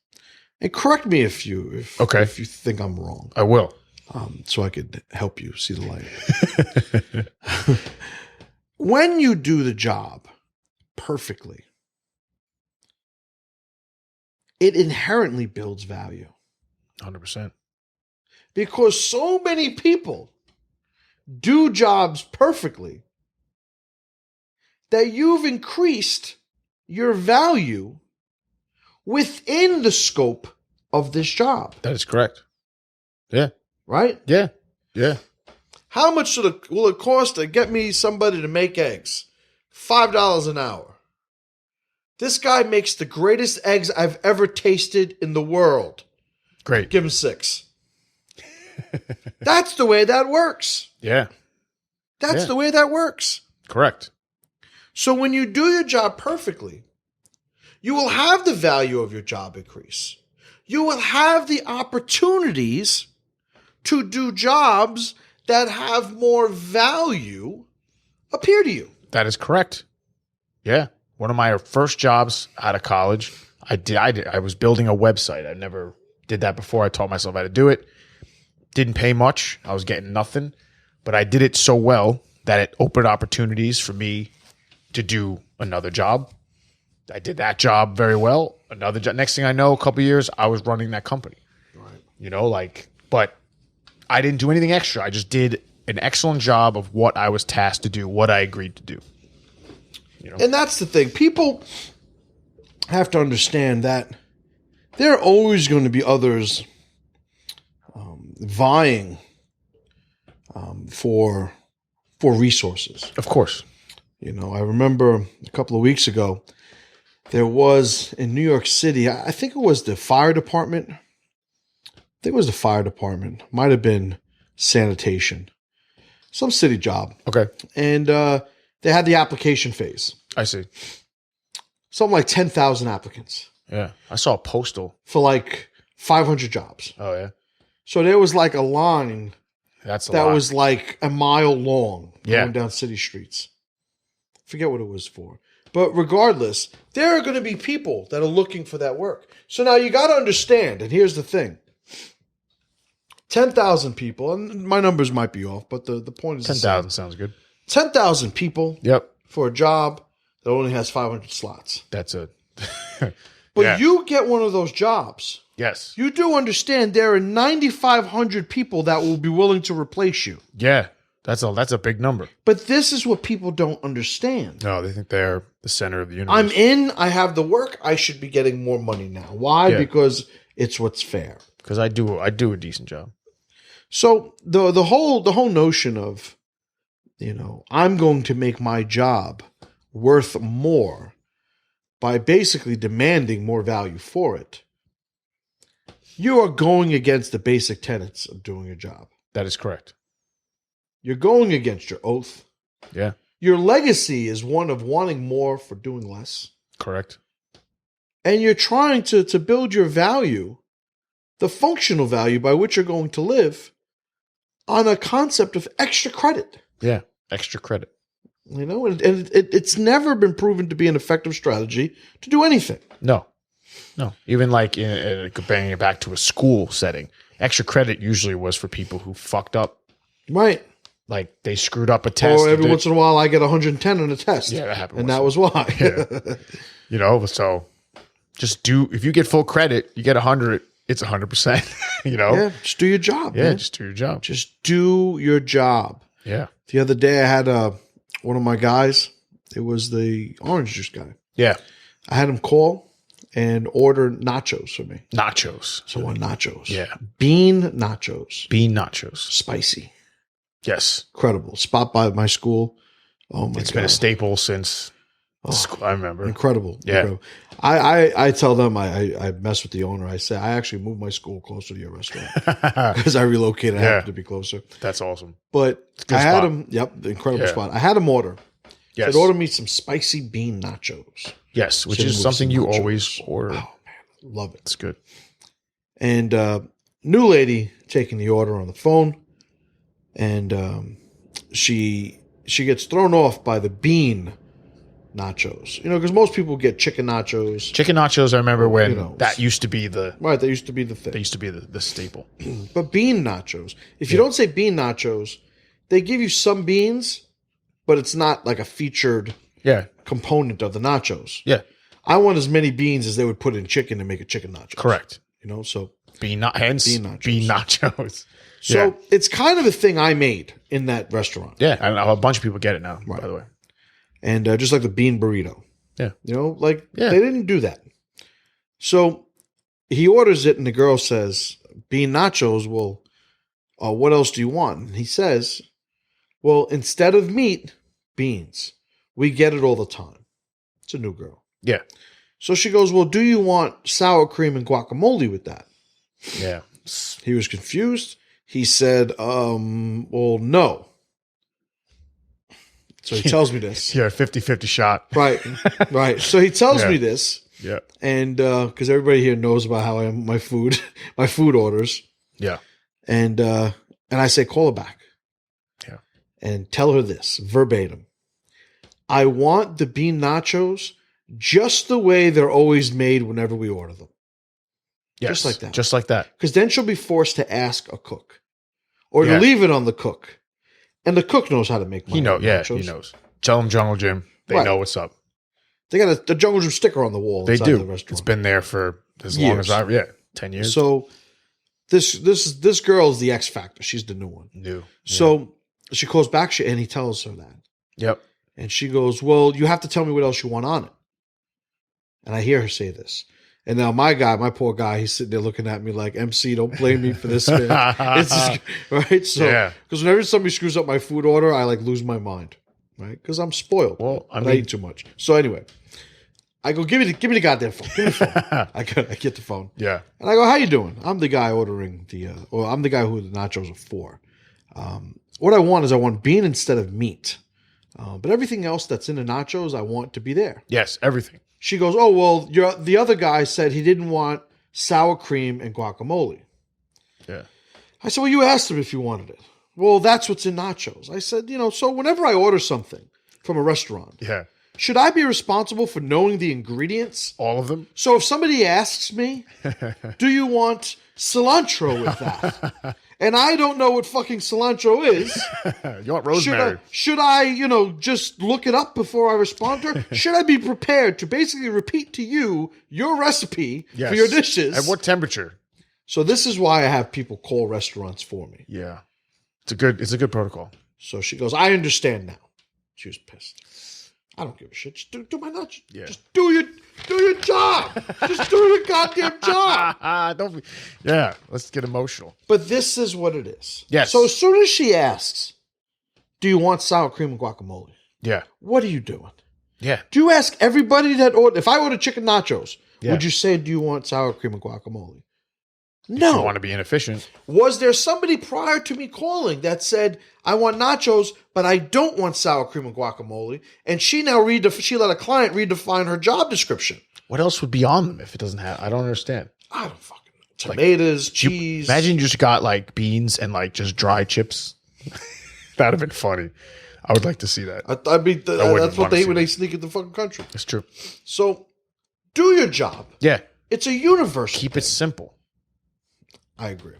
Speaker 1: and correct me if you think I'm wrong.
Speaker 2: I will.
Speaker 1: So I could help you see the light. When you do the job perfectly, it inherently builds value.
Speaker 2: 100%.
Speaker 1: Because so many people do jobs perfectly that you've increased your value within the scope of this job.
Speaker 2: That is correct. Yeah.
Speaker 1: Right?
Speaker 2: Yeah. Yeah.
Speaker 1: How much will it cost to get me somebody to make eggs? $5 an hour. This guy makes the greatest eggs I've ever tasted in the world.
Speaker 2: Great.
Speaker 1: Give him 6. That's the way that works.
Speaker 2: Yeah.
Speaker 1: That's the way that works.
Speaker 2: Correct.
Speaker 1: So when you do your job perfectly, you will have the value of your job increase. You will have the opportunities to do jobs that have more value appear to you.
Speaker 2: That is correct. Yeah. One of my first jobs out of college, I was building a website. I never did that before. I taught myself how to do it. Didn't pay much. I was getting nothing, but I did it so well that it opened opportunities for me to do another job. I did that job very well. Another job. Next thing I know, a couple of years, I was running that company. Right. But I didn't do anything extra. I just did an excellent job of what I was tasked to do, what I agreed to do.
Speaker 1: And that's the thing. People have to understand that there are always going to be others vying for resources.
Speaker 2: Of course.
Speaker 1: I remember a couple of weeks ago, there was in New York City, I think it was the fire department. Might have been sanitation. Some city job.
Speaker 2: Okay.
Speaker 1: And they had the application phase.
Speaker 2: I see.
Speaker 1: Something like 10,000 applicants.
Speaker 2: Yeah. I saw a postal.
Speaker 1: For like 500 jobs.
Speaker 2: Oh, yeah.
Speaker 1: So there was like a line
Speaker 2: that
Speaker 1: was like a mile long
Speaker 2: Yeah.
Speaker 1: going down city streets. Forget what it was for. But regardless, there are going to be people that are looking for that work. So now you got to understand, and here's the thing. 10,000 people, and my numbers might be off, but the point is
Speaker 2: 10,000 sounds good.
Speaker 1: 10,000 people
Speaker 2: Yep.
Speaker 1: for a job that only has 500 slots.
Speaker 2: That's it.
Speaker 1: But you get one of those jobs.
Speaker 2: Yes.
Speaker 1: You do understand there are 9,500 people that will be willing to replace you.
Speaker 2: Yeah. That's a big number.
Speaker 1: But this is what people don't understand.
Speaker 2: No, they think they're the center of the universe.
Speaker 1: I have the work, I should be getting more money now. Why?
Speaker 2: Yeah.
Speaker 1: Because it's what's fair.
Speaker 2: Because I do a decent job.
Speaker 1: So the whole notion of, I'm going to make my job worth more by basically demanding more value for it, you are going against the basic tenets of doing a job.
Speaker 2: That is correct.
Speaker 1: You're going against your oath.
Speaker 2: Yeah.
Speaker 1: Your legacy is one of wanting more for doing less.
Speaker 2: Correct.
Speaker 1: And you're trying to build your value, the functional value by which you're going to live, on a concept of extra credit.
Speaker 2: Yeah. Extra credit.
Speaker 1: And it's never been proven to be an effective strategy to do anything.
Speaker 2: No. Even like comparing it back to a school setting, extra credit usually was for people who fucked up.
Speaker 1: Right.
Speaker 2: Like they screwed up a test.
Speaker 1: Or every once in a while I get 110 on a test.
Speaker 2: Yeah, that happened.
Speaker 1: And that was why.
Speaker 2: Yeah. So if you get full credit, you get 100, it's 100%,
Speaker 1: Yeah, just do your job.
Speaker 2: Yeah,
Speaker 1: man.
Speaker 2: just do your job.
Speaker 1: Just do your job.
Speaker 2: Yeah.
Speaker 1: The other day I had one of my guys, it was the orange juice guy.
Speaker 2: Yeah.
Speaker 1: I had him call and order nachos for me.
Speaker 2: Nachos.
Speaker 1: So I want nachos.
Speaker 2: Yeah.
Speaker 1: Bean nachos.
Speaker 2: Bean nachos.
Speaker 1: Spicy.
Speaker 2: Yes.
Speaker 1: Incredible. Spot by my school. Oh my God.
Speaker 2: It's been a staple since school, I remember.
Speaker 1: Incredible.
Speaker 2: Yeah.
Speaker 1: Incredible. I tell them I mess with the owner. I say I actually moved my school closer to your restaurant because I relocated. I happened to be closer.
Speaker 2: That's awesome.
Speaker 1: But I had him. Yep, the incredible spot. I had him order.
Speaker 2: Yes.
Speaker 1: Said order me some spicy bean nachos.
Speaker 2: Yes, which is something you always order.
Speaker 1: Oh man, love it.
Speaker 2: It's good.
Speaker 1: And new lady taking the order on the phone, and she gets thrown off by the bean nachos. Because most people get chicken nachos.
Speaker 2: Chicken nachos, I remember when that used to be the
Speaker 1: right. That used to be the thing.
Speaker 2: They used to be the staple.
Speaker 1: But bean nachos. If you don't say bean nachos, they give you some beans, but it's not like a featured component of the nachos.
Speaker 2: Yeah.
Speaker 1: I want as many beans as they would put in chicken and make a chicken nachos.
Speaker 2: Correct.
Speaker 1: You know, so
Speaker 2: Hence
Speaker 1: bean nachos.
Speaker 2: bean nachos.
Speaker 1: So it's kind of a thing I made in that restaurant.
Speaker 2: Yeah, and a bunch of people get it now, by the way.
Speaker 1: And just like the bean burrito.
Speaker 2: Yeah.
Speaker 1: You know, like they didn't do that. So he orders it and the girl says, bean nachos, well, what else do you want? And he says, well, instead of meat, beans. We get it all the time. It's a new girl.
Speaker 2: Yeah.
Speaker 1: So she goes, well, do you want sour cream and guacamole with that?
Speaker 2: Yeah.
Speaker 1: He was confused. He said, well, no. So he tells me this.
Speaker 2: Yeah, 50-50 shot.
Speaker 1: Right. So he tells me this.
Speaker 2: Yeah.
Speaker 1: And because everybody here knows about how I am my food orders.
Speaker 2: Yeah.
Speaker 1: And I say, call her back.
Speaker 2: Yeah.
Speaker 1: And tell her this verbatim. I want the bean nachos just the way they're always made whenever we order them.
Speaker 2: Yes,
Speaker 1: just like that.
Speaker 2: Just like that.
Speaker 1: Because then she'll be forced to ask a cook or to leave it on the cook. And the cook knows how to make nachos.
Speaker 2: He knows. Tell them Jungle Jim. They know what's up.
Speaker 1: They got the Jungle Jim sticker on the wall.
Speaker 2: They do.
Speaker 1: The restaurant.
Speaker 2: It's been there for as long as 10 years.
Speaker 1: So this girl is the X Factor. She's the new one. So she calls back and he tells her that.
Speaker 2: Yep.
Speaker 1: And she goes, well, you have to tell me what else you want on it. And I hear her say this. And now my poor guy, he's sitting there looking at me like, MC, don't blame me for this, man. It's just, right? So, because whenever somebody screws up my food order, I like lose my mind, right? Because I'm spoiled.
Speaker 2: Well,
Speaker 1: I eat too much. So anyway, I go, give me the goddamn phone. Give me the phone. I get the phone.
Speaker 2: Yeah.
Speaker 1: And I go, how you doing? I'm the guy ordering I'm the guy who the nachos are for. What I want bean instead of meat. But everything else that's in the nachos, I want to be there.
Speaker 2: Yes, everything.
Speaker 1: She goes, oh, well, the other guy said he didn't want sour cream and guacamole.
Speaker 2: Yeah.
Speaker 1: I said, well, you asked him if you wanted it. Well, that's what's in nachos. I said, so whenever I order something from a restaurant, should I be responsible for knowing the ingredients?
Speaker 2: All of them?
Speaker 1: So if somebody asks me, do you want cilantro with that? And I don't know what fucking cilantro is.
Speaker 2: You want rosemary?
Speaker 1: Should I, just look it up before I respond to her? Should I be prepared to basically repeat to you your recipe for your dishes?
Speaker 2: At what temperature?
Speaker 1: So this is why I have people call restaurants for me.
Speaker 2: Yeah. It's a good protocol.
Speaker 1: So she goes, I understand now. She was pissed. I don't give a shit. Just do my nuts.
Speaker 2: Yeah.
Speaker 1: Just do your job. Just do your goddamn job.
Speaker 2: Let's get emotional.
Speaker 1: But this is what it is.
Speaker 2: Yes.
Speaker 1: So as soon as she asks, do you want sour cream and guacamole?
Speaker 2: Yeah.
Speaker 1: What are you doing?
Speaker 2: Yeah.
Speaker 1: Do you ask everybody that if I order chicken nachos, would you say, do you want sour cream and guacamole? No.
Speaker 2: You don't want to be inefficient.
Speaker 1: Was there somebody prior to me calling that said, I want nachos, but I don't want sour cream and guacamole? And she now she let a client redefine her job description.
Speaker 2: What else would be on them if it doesn't have? I don't understand.
Speaker 1: I don't fucking know. Tomatoes, cheese.
Speaker 2: Imagine you just got like beans and like just dry chips. That'd have been funny. I would like to see that.
Speaker 1: That's what they eat when they sneak in the fucking country.
Speaker 2: It's true.
Speaker 1: So do your job.
Speaker 2: Yeah.
Speaker 1: It's a universal.
Speaker 2: Keep it simple.
Speaker 1: I agree.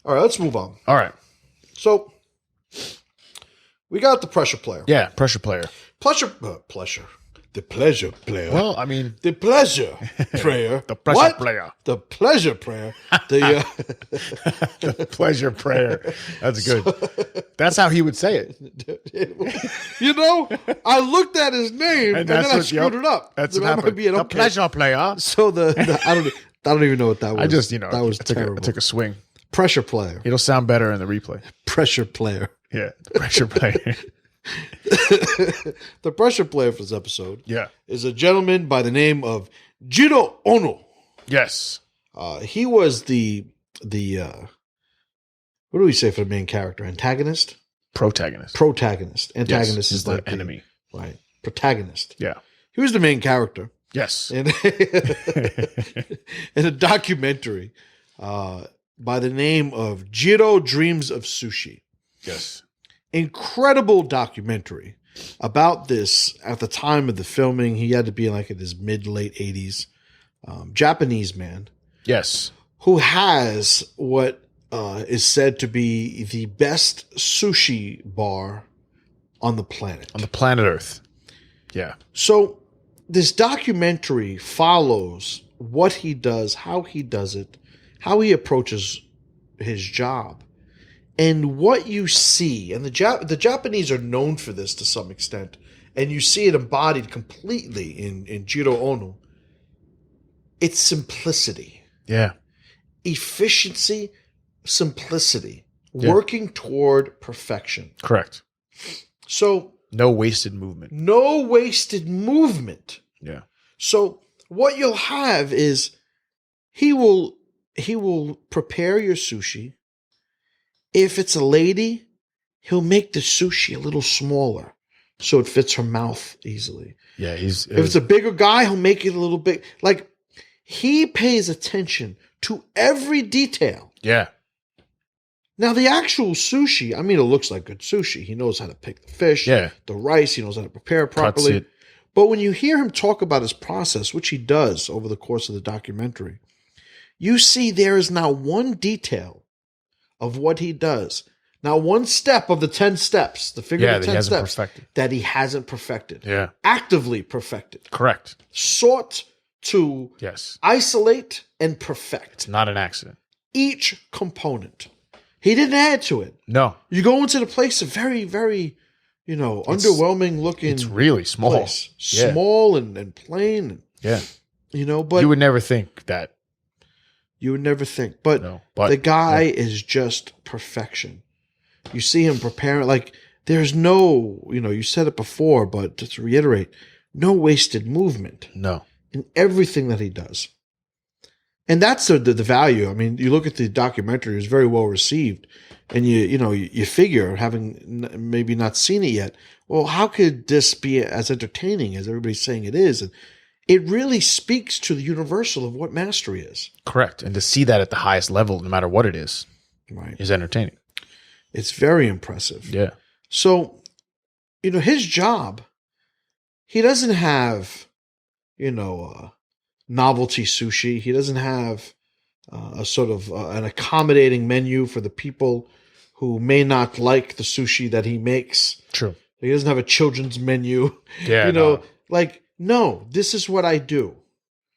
Speaker 1: All right, let's move on.
Speaker 2: All right.
Speaker 1: So we got the pressure player.
Speaker 2: Yeah, pressure player.
Speaker 1: Pleasure. The pleasure player.
Speaker 2: Well, I mean,
Speaker 1: the pleasure prayer.
Speaker 2: The pressure player.
Speaker 1: The pleasure prayer.
Speaker 2: The pleasure prayer. That's good. That's how he would say it.
Speaker 1: I looked at his name and then I screwed it up.
Speaker 2: That's what happened. The pleasure player.
Speaker 1: So I don't even know what that was.
Speaker 2: I just,
Speaker 1: that was terrible.
Speaker 2: I took a swing.
Speaker 1: Pressure player.
Speaker 2: It'll sound better in the replay.
Speaker 1: Pressure player.
Speaker 2: Yeah, pressure player.
Speaker 1: The pressure player for this episode is a gentleman by the name of Jiro Ono.
Speaker 2: Yes.
Speaker 1: He was the what do we say for the main character? Antagonist?
Speaker 2: Protagonist.
Speaker 1: Antagonist is like
Speaker 2: the enemy.
Speaker 1: Right. Protagonist.
Speaker 2: Yeah.
Speaker 1: He was the main character.
Speaker 2: Yes.
Speaker 1: In a documentary by the name of Jiro Dreams of Sushi.
Speaker 2: Yes.
Speaker 1: Incredible documentary about this at the time of the filming. He had to be in his mid-late 80s. Japanese man.
Speaker 2: Yes.
Speaker 1: Who has what is said to be the best sushi bar on the planet.
Speaker 2: On the planet Earth. Yeah.
Speaker 1: So this documentary follows what he does, how he does it, how he approaches his job. And what you see, and the Japanese are known for this to some extent, and you see it embodied completely in Jiro Ono. It's simplicity.
Speaker 2: Yeah.
Speaker 1: Efficiency, simplicity. Yeah. Working toward perfection.
Speaker 2: Correct.
Speaker 1: So
Speaker 2: no wasted movement.
Speaker 1: No wasted movement.
Speaker 2: Yeah.
Speaker 1: So what you'll have is he will prepare your sushi. If it's a lady, he'll make the sushi a little smaller so it fits her mouth easily.
Speaker 2: Yeah,
Speaker 1: if it's a bigger guy, he'll make it a little big. Like, he pays attention to every detail.
Speaker 2: Yeah.
Speaker 1: Now, the actual sushi, I mean, it looks like good sushi. He knows how to pick the fish, the rice. He knows how to prepare it properly.
Speaker 2: Cuts it.
Speaker 1: But when you hear him talk about his process, which he does over the course of the documentary, you see there is now one detail of what he does. Now, one step of the 10 steps, the figure of the 10 steps, that he hasn't perfected.
Speaker 2: Yeah.
Speaker 1: Actively perfected.
Speaker 2: Correct.
Speaker 1: Sought to isolate and perfect.
Speaker 2: It's not an accident.
Speaker 1: Each component. He didn't add to it.
Speaker 2: No.
Speaker 1: You go into the place, a very, very, underwhelming looking.
Speaker 2: It's really small.
Speaker 1: Place. Yeah. Small and plain.
Speaker 2: Yeah.
Speaker 1: But
Speaker 2: you would never think that.
Speaker 1: You would never think. But the guy is just perfection. You see him preparing, like, there's no, you said it before, but just to reiterate, no wasted movement.
Speaker 2: No.
Speaker 1: In everything that he does. And that's the value. I mean, you look at the documentary, it was very well received. And you figure, having maybe not seen it yet, well, how could this be as entertaining as everybody's saying it is? And it really speaks to the universal of what mastery is.
Speaker 2: Correct. And to see that at the highest level, no matter what it is, is entertaining.
Speaker 1: It's very impressive.
Speaker 2: Yeah.
Speaker 1: So, his job, he doesn't have, novelty sushi. He doesn't have a sort of an accommodating menu for the people who may not like the sushi that he makes.
Speaker 2: True.
Speaker 1: He doesn't have a children's menu.
Speaker 2: Yeah.
Speaker 1: No, this is what I do.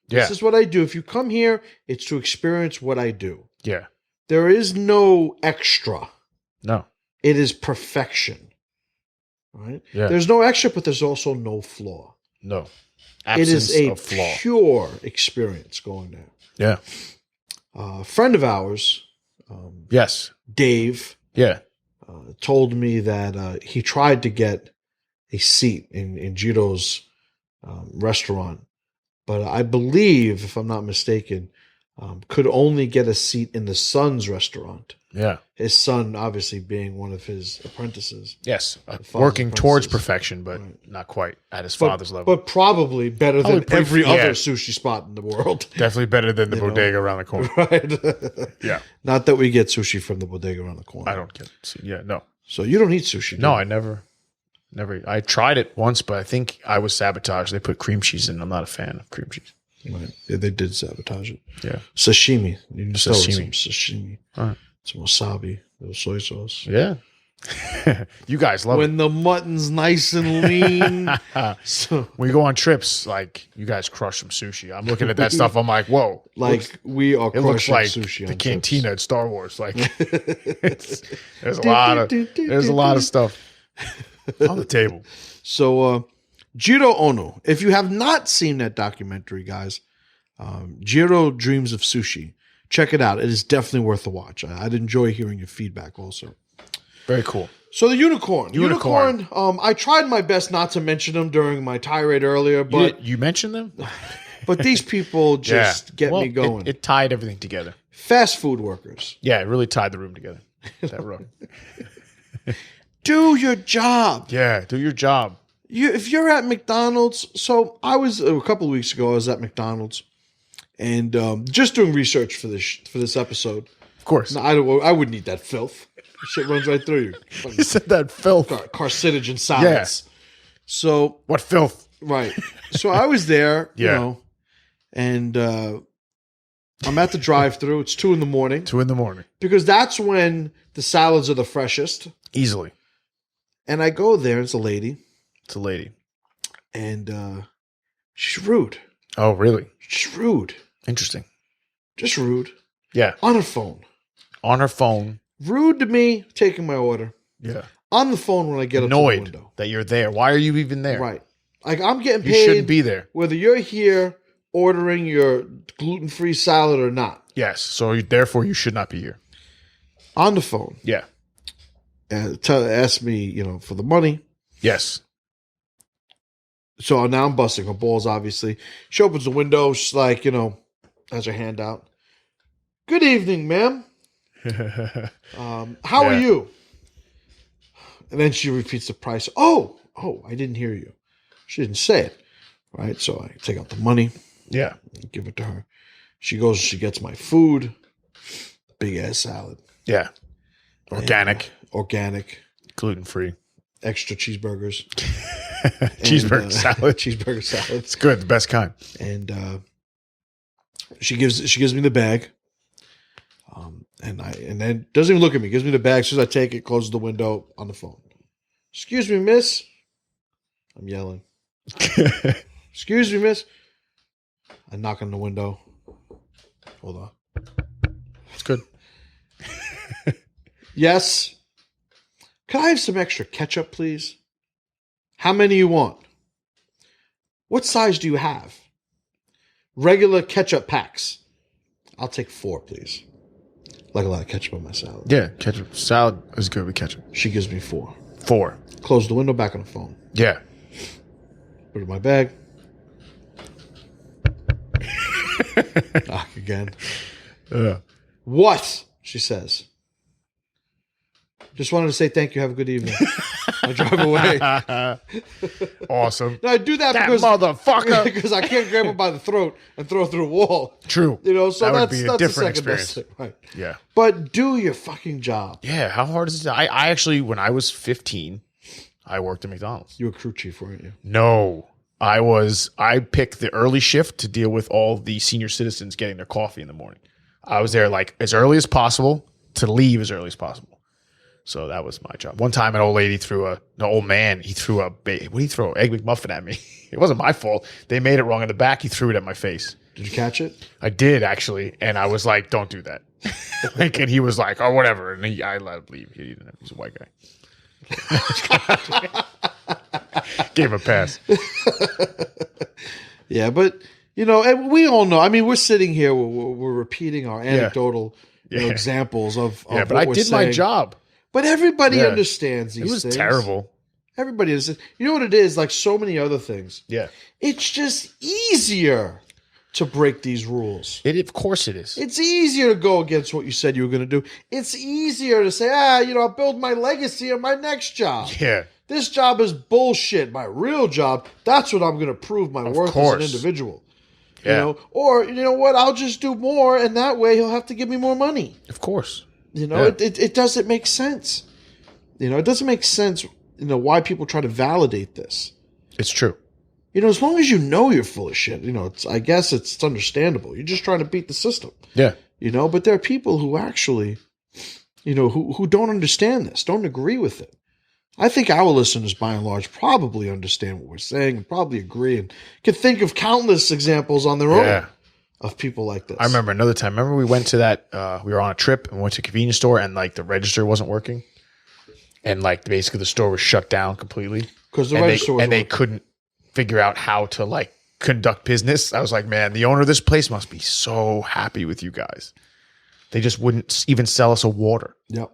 Speaker 1: This is what I do. If you come here, it's to experience what I do.
Speaker 2: Yeah.
Speaker 1: There is no extra.
Speaker 2: No.
Speaker 1: It is perfection. Right?
Speaker 2: Yeah.
Speaker 1: There's no extra, but there's also no flaw.
Speaker 2: No.
Speaker 1: Absence it is a pure experience going there.
Speaker 2: Yeah.
Speaker 1: A friend of ours,
Speaker 2: yes,
Speaker 1: Dave, told me that he tried to get a seat in Jiro's restaurant, but I believe, if I'm not mistaken, could only get a seat in the son's restaurant.
Speaker 2: Yeah.
Speaker 1: His son, obviously, being one of his apprentices.
Speaker 2: Yes. Working towards perfection, but not quite at his father's level.
Speaker 1: But probably better than every other sushi spot in the world.
Speaker 2: Definitely better than the bodega around the corner.
Speaker 1: Right.
Speaker 2: Yeah.
Speaker 1: Not that we get sushi from the bodega around the corner.
Speaker 2: I don't get it. Yeah, no.
Speaker 1: So you don't eat sushi,
Speaker 2: No, I never. I tried it once, but I think I was sabotaged. They put cream cheese in. I'm not a fan of cream cheese.
Speaker 1: Right. Yeah, they did sabotage it.
Speaker 2: Yeah.
Speaker 1: Sashimi. You can start with some
Speaker 2: sashimi.
Speaker 1: All right. Some wasabi, little soy sauce.
Speaker 2: Yeah. You guys love
Speaker 1: when
Speaker 2: it.
Speaker 1: the mutton's nice and lean. So
Speaker 2: when you go on trips, like, you guys crush some sushi. I'm looking at that stuff. I'm like, whoa.
Speaker 1: We are crushing
Speaker 2: looks like
Speaker 1: sushi
Speaker 2: the
Speaker 1: on
Speaker 2: cantina
Speaker 1: trips.
Speaker 2: at Star Wars. Like, there's a lot of stuff on the table.
Speaker 1: So, Jiro Ono, if you have not seen that documentary, guys, Jiro Dreams of Sushi, check it out. It is definitely worth a watch. I'd enjoy hearing your feedback also.
Speaker 2: Very cool.
Speaker 1: So the unicorn. I tried my best not to mention them during my tirade earlier, but
Speaker 2: you mentioned them?
Speaker 1: But these people just get me going.
Speaker 2: It tied everything together.
Speaker 1: Fast food workers.
Speaker 2: Yeah, it really tied the room together. That room.
Speaker 1: Do your job.
Speaker 2: Yeah, do your job.
Speaker 1: If you're at McDonald's, so I was a couple of weeks ago. I was at McDonald's, and just doing research for this episode.
Speaker 2: Of course,
Speaker 1: I wouldn't eat that filth. Shit runs right through you.
Speaker 2: You said that filth.
Speaker 1: Carcinogen solids. Yeah. So
Speaker 2: what filth?
Speaker 1: Right. So I was there, and I'm at the drive-thru. It's 2 a.m.
Speaker 2: 2 a.m.
Speaker 1: Because that's when the salads are the freshest.
Speaker 2: Easily.
Speaker 1: And I go there. It's a lady.
Speaker 2: It's a lady.
Speaker 1: And She's rude.
Speaker 2: Oh, really?
Speaker 1: She's rude.
Speaker 2: Interesting.
Speaker 1: Just rude.
Speaker 2: Yeah.
Speaker 1: On her phone.
Speaker 2: On her phone.
Speaker 1: Rude to me, taking my order.
Speaker 2: Yeah.
Speaker 1: On the phone when I get up to the
Speaker 2: Annoyed
Speaker 1: window.
Speaker 2: that you're there. Why are you even there?
Speaker 1: Right. Like, I'm getting
Speaker 2: You
Speaker 1: paid.
Speaker 2: shouldn't be there.
Speaker 1: Whether you're here ordering your gluten-free salad or not.
Speaker 2: Yes. So therefore, you should not be here.
Speaker 1: On the phone.
Speaker 2: Yeah.
Speaker 1: Ask me, for the money.
Speaker 2: Yes.
Speaker 1: So now I'm busting her balls, obviously. She opens the window. She's like, has her hand out. Good evening, ma'am. How are you? And then she repeats the price. Oh, I didn't hear you. She didn't say it. Right? So I take out the money.
Speaker 2: Yeah.
Speaker 1: Give it to her. She goes, she gets my food. Big ass salad.
Speaker 2: Yeah. Organic.
Speaker 1: Organic.
Speaker 2: Gluten-free.
Speaker 1: Extra cheeseburgers.
Speaker 2: Cheeseburger salad.
Speaker 1: Cheeseburger salad.
Speaker 2: It's good. The best kind.
Speaker 1: And she gives me the bag. And then doesn't even look at me. Gives me the bag. As soon as I take it, closes the window on the phone. Excuse me, miss. I'm yelling. Excuse me, miss. I knock on the window. Hold on.
Speaker 2: It's good.
Speaker 1: Yes. Can I have some extra ketchup, please? How many you want? What size do you have? Regular ketchup packs. I'll take 4, please. Like a lot of ketchup on my salad.
Speaker 2: Yeah. Ketchup. Salad is good with ketchup.
Speaker 1: She gives me 4.
Speaker 2: 4.
Speaker 1: Close the window, back on the phone.
Speaker 2: Yeah.
Speaker 1: Put it in my bag. Knock again. What? She says. Just wanted to say thank you. Have a good evening. I drive away.
Speaker 2: Awesome.
Speaker 1: No, I do that because
Speaker 2: motherfucker.
Speaker 1: because I can't grab her by the throat and throw her through a wall.
Speaker 2: True.
Speaker 1: So
Speaker 2: that
Speaker 1: that's
Speaker 2: would be
Speaker 1: that's
Speaker 2: a
Speaker 1: the
Speaker 2: different
Speaker 1: second best
Speaker 2: experience.
Speaker 1: thing, right?
Speaker 2: Yeah.
Speaker 1: But do your fucking job.
Speaker 2: Yeah. How hard is it? I actually, when I was 15, I worked at McDonald's.
Speaker 1: You were crew chief, weren't you?
Speaker 2: No. I picked the early shift to deal with all the senior citizens getting their coffee in the morning. I was there like as early as possible to leave as early as possible. So that was my job. One time, an old lady threw he threw what did he throw? Egg McMuffin at me. It wasn't my fault. They made it wrong in the back. He threw it at my face.
Speaker 1: Did you catch it?
Speaker 2: I did actually, and I was like, "Don't do that." And he was like, "Oh, whatever." And I let him leave. He's a white guy. Gave him a pass.
Speaker 1: Yeah, but and we all know. I mean, we're sitting here, we're repeating our anecdotal examples of
Speaker 2: Yeah, but
Speaker 1: what
Speaker 2: I
Speaker 1: we're
Speaker 2: did
Speaker 1: saying.
Speaker 2: my job.
Speaker 1: But everybody understands these
Speaker 2: It was
Speaker 1: things.
Speaker 2: terrible.
Speaker 1: Everybody understands. You know what it is? Like so many other things.
Speaker 2: Yeah.
Speaker 1: It's just easier to break these rules.
Speaker 2: Of course it is.
Speaker 1: It's easier to go against what you said you were going to do. It's easier to say, I'll build my legacy on my next job.
Speaker 2: Yeah.
Speaker 1: This job is bullshit. My real job, that's what I'm going to prove my worth as an individual.
Speaker 2: Yeah.
Speaker 1: Or, you know what, I'll just do more, and that way he'll have to give me more money.
Speaker 2: Of course.
Speaker 1: It doesn't make sense. It doesn't make sense, why people try to validate this.
Speaker 2: It's true.
Speaker 1: As long as you're full of shit, I guess it's understandable. You're just trying to beat the system.
Speaker 2: Yeah.
Speaker 1: But there are people who actually, who don't understand this, don't agree with it. I think our listeners, by and large, probably understand what we're saying and probably agree and can think of countless examples on their own of people like this.
Speaker 2: I remember another time. Remember we went to that, we were on a trip and went to a convenience store and like the register wasn't working. And like basically the store was shut down completely.
Speaker 1: Because the register was
Speaker 2: they couldn't figure out how to like conduct business. I was like, man, the owner of this place must be so happy with you guys. They just wouldn't even sell us a water.
Speaker 1: Yep.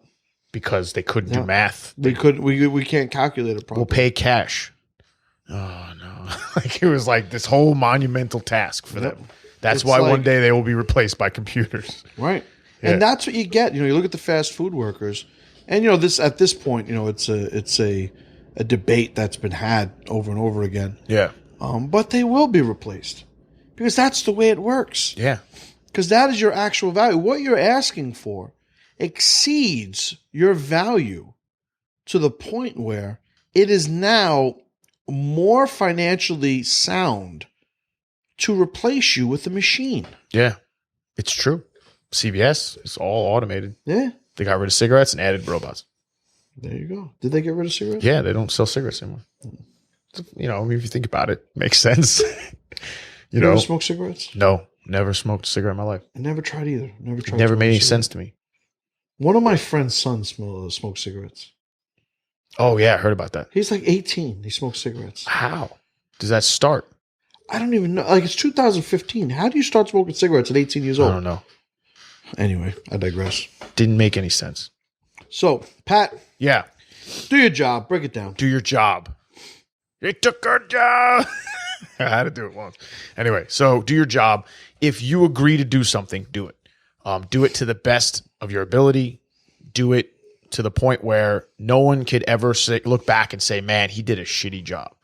Speaker 2: Because they couldn't do math.
Speaker 1: We can't calculate it properly.
Speaker 2: We'll pay cash. Oh no. Like it was like this whole monumental task for them. That's why one day they will be replaced by computers.
Speaker 1: Right.
Speaker 2: Yeah.
Speaker 1: And that's what you get. You look at the fast food workers and this at this point, it's a debate that's been had over and over again.
Speaker 2: Yeah.
Speaker 1: But they will be replaced. Because that's the way it works.
Speaker 2: Yeah.
Speaker 1: Because that is your actual value. What you're asking for exceeds your value to the point where it is now more financially sound to replace you with a machine.
Speaker 2: Yeah, it's true. CVS is all automated.
Speaker 1: Yeah.
Speaker 2: They got rid of cigarettes and added robots.
Speaker 1: There you go. Did they get rid of cigarettes?
Speaker 2: Yeah, they don't sell cigarettes anymore. You know, if you think about it, makes sense.
Speaker 1: You
Speaker 2: know,
Speaker 1: ever smoke cigarettes?
Speaker 2: No, never smoked a cigarette in my life.
Speaker 1: I never tried either.
Speaker 2: Never made any sense to me.
Speaker 1: One of my friend's sons smokes cigarettes.
Speaker 2: Oh yeah, I heard about that.
Speaker 1: He's like 18. He smokes cigarettes.
Speaker 2: How does that start?
Speaker 1: I don't even know. Like, it's 2015. How do you start smoking cigarettes at 18 years old?
Speaker 2: I don't know.
Speaker 1: Anyway, I digress.
Speaker 2: Didn't make any sense.
Speaker 1: So, Pat.
Speaker 2: Yeah.
Speaker 1: Do your job. Break it down.
Speaker 2: Do your job. You took our job. I had to do it once. Anyway, so do your job. If you agree to do something, do it. Do it to the best of your ability. Do it to the point where no one could ever look back and say, man, he did a shitty job.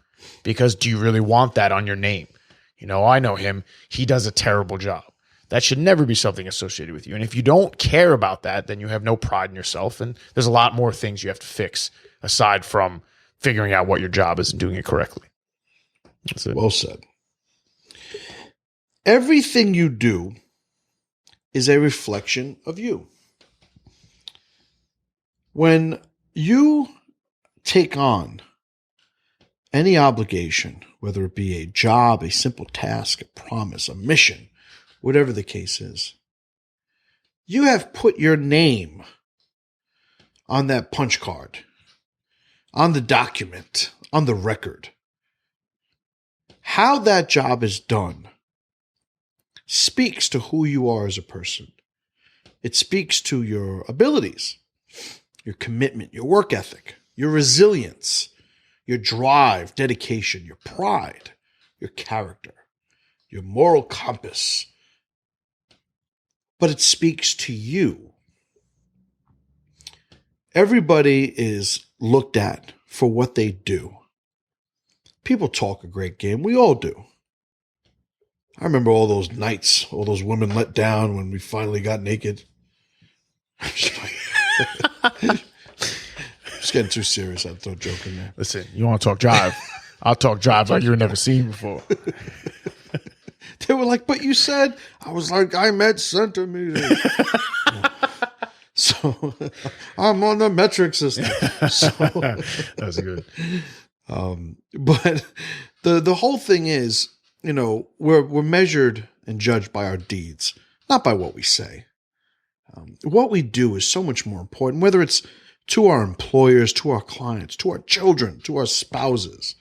Speaker 2: Because do you really want that on your name? You know, I know him. He does a terrible job. That should never be something associated with you. And if you don't care about that, then you have no pride in yourself. And there's a lot more things you have to fix aside from figuring out what your job is and doing it correctly. That's it.
Speaker 1: Well said. Everything you do is a reflection of you. When you take on any obligation, whether it be a job, a simple task, a promise, a mission, whatever the case is, you have put your name on that punch card, on the document, on the record. How that job is done speaks to who you are as a person. It speaks to your abilities, your commitment, your work ethic, your resilience, your drive, dedication, your pride, your character, your moral compass. But it speaks to you. Everybody is looked at for what they do. People talk a great game. We all do. I remember all those nights, all those women let down when we finally got naked. Just getting too serious. I throw a joke in there.
Speaker 2: Listen, you want to talk jive? I'll talk jive like you've never seen before.
Speaker 1: They were like, but you said, I was like, I meant centimeters. So I'm on the metric system. So
Speaker 2: that's good.
Speaker 1: But the whole thing is, you know, we're measured and judged by our deeds, not by what we say. What we do is so much more important, whether it's to our employers, to our clients, to our children, to our spouses.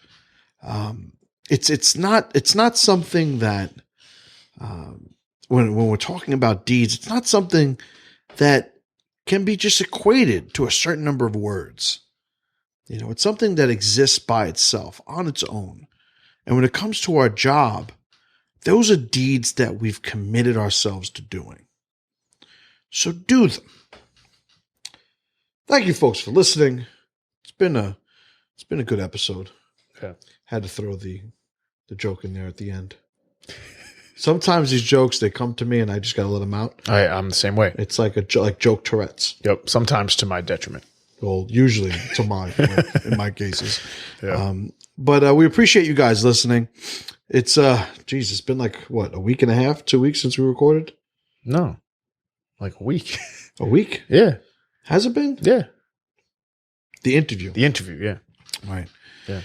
Speaker 1: It's not something that when we're talking about deeds, it's not something that can be just equated to a certain number of words. You know, it's something that exists by itself on its own. And when it comes to our job, those are deeds that we've committed ourselves to doing. So do them. Thank you folks for listening. It's been a good episode.
Speaker 2: Okay.
Speaker 1: Had to throw the joke in there at the end. Sometimes these jokes, they come to me and I just got to let them out.
Speaker 2: I'm the same way.
Speaker 1: It's like like joke Tourette's.
Speaker 2: Yep. Sometimes to my detriment.
Speaker 1: Well, usually to mine in my cases.
Speaker 2: Yeah.
Speaker 1: But we appreciate you guys listening. It's it's been like what, a week and a half, 2 weeks since we recorded?
Speaker 2: No. Like a week.
Speaker 1: A week?
Speaker 2: Yeah.
Speaker 1: Has it been?
Speaker 2: Yeah.
Speaker 1: The interview.
Speaker 2: Yeah.
Speaker 1: Right.
Speaker 2: Yeah.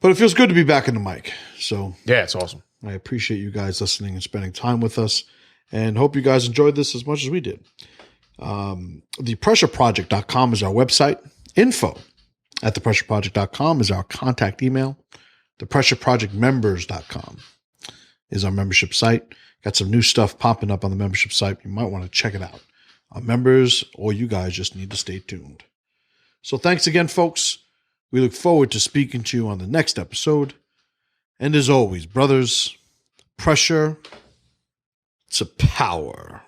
Speaker 1: But it feels good to be back in the mic. So
Speaker 2: yeah, it's awesome.
Speaker 1: I appreciate you guys listening and spending time with us, and hope you guys enjoyed this as much as we did. ThePressureProject.com is our website. Info@ThePressureProject.com is our contact email. ThePressureProjectMembers.com is our membership site. Got some new stuff popping up on the membership site. You might want to check it out. Our members or you guys just need to stay tuned. So thanks again, folks. We look forward to speaking to you on the next episode. And as always, brothers, pressure to power.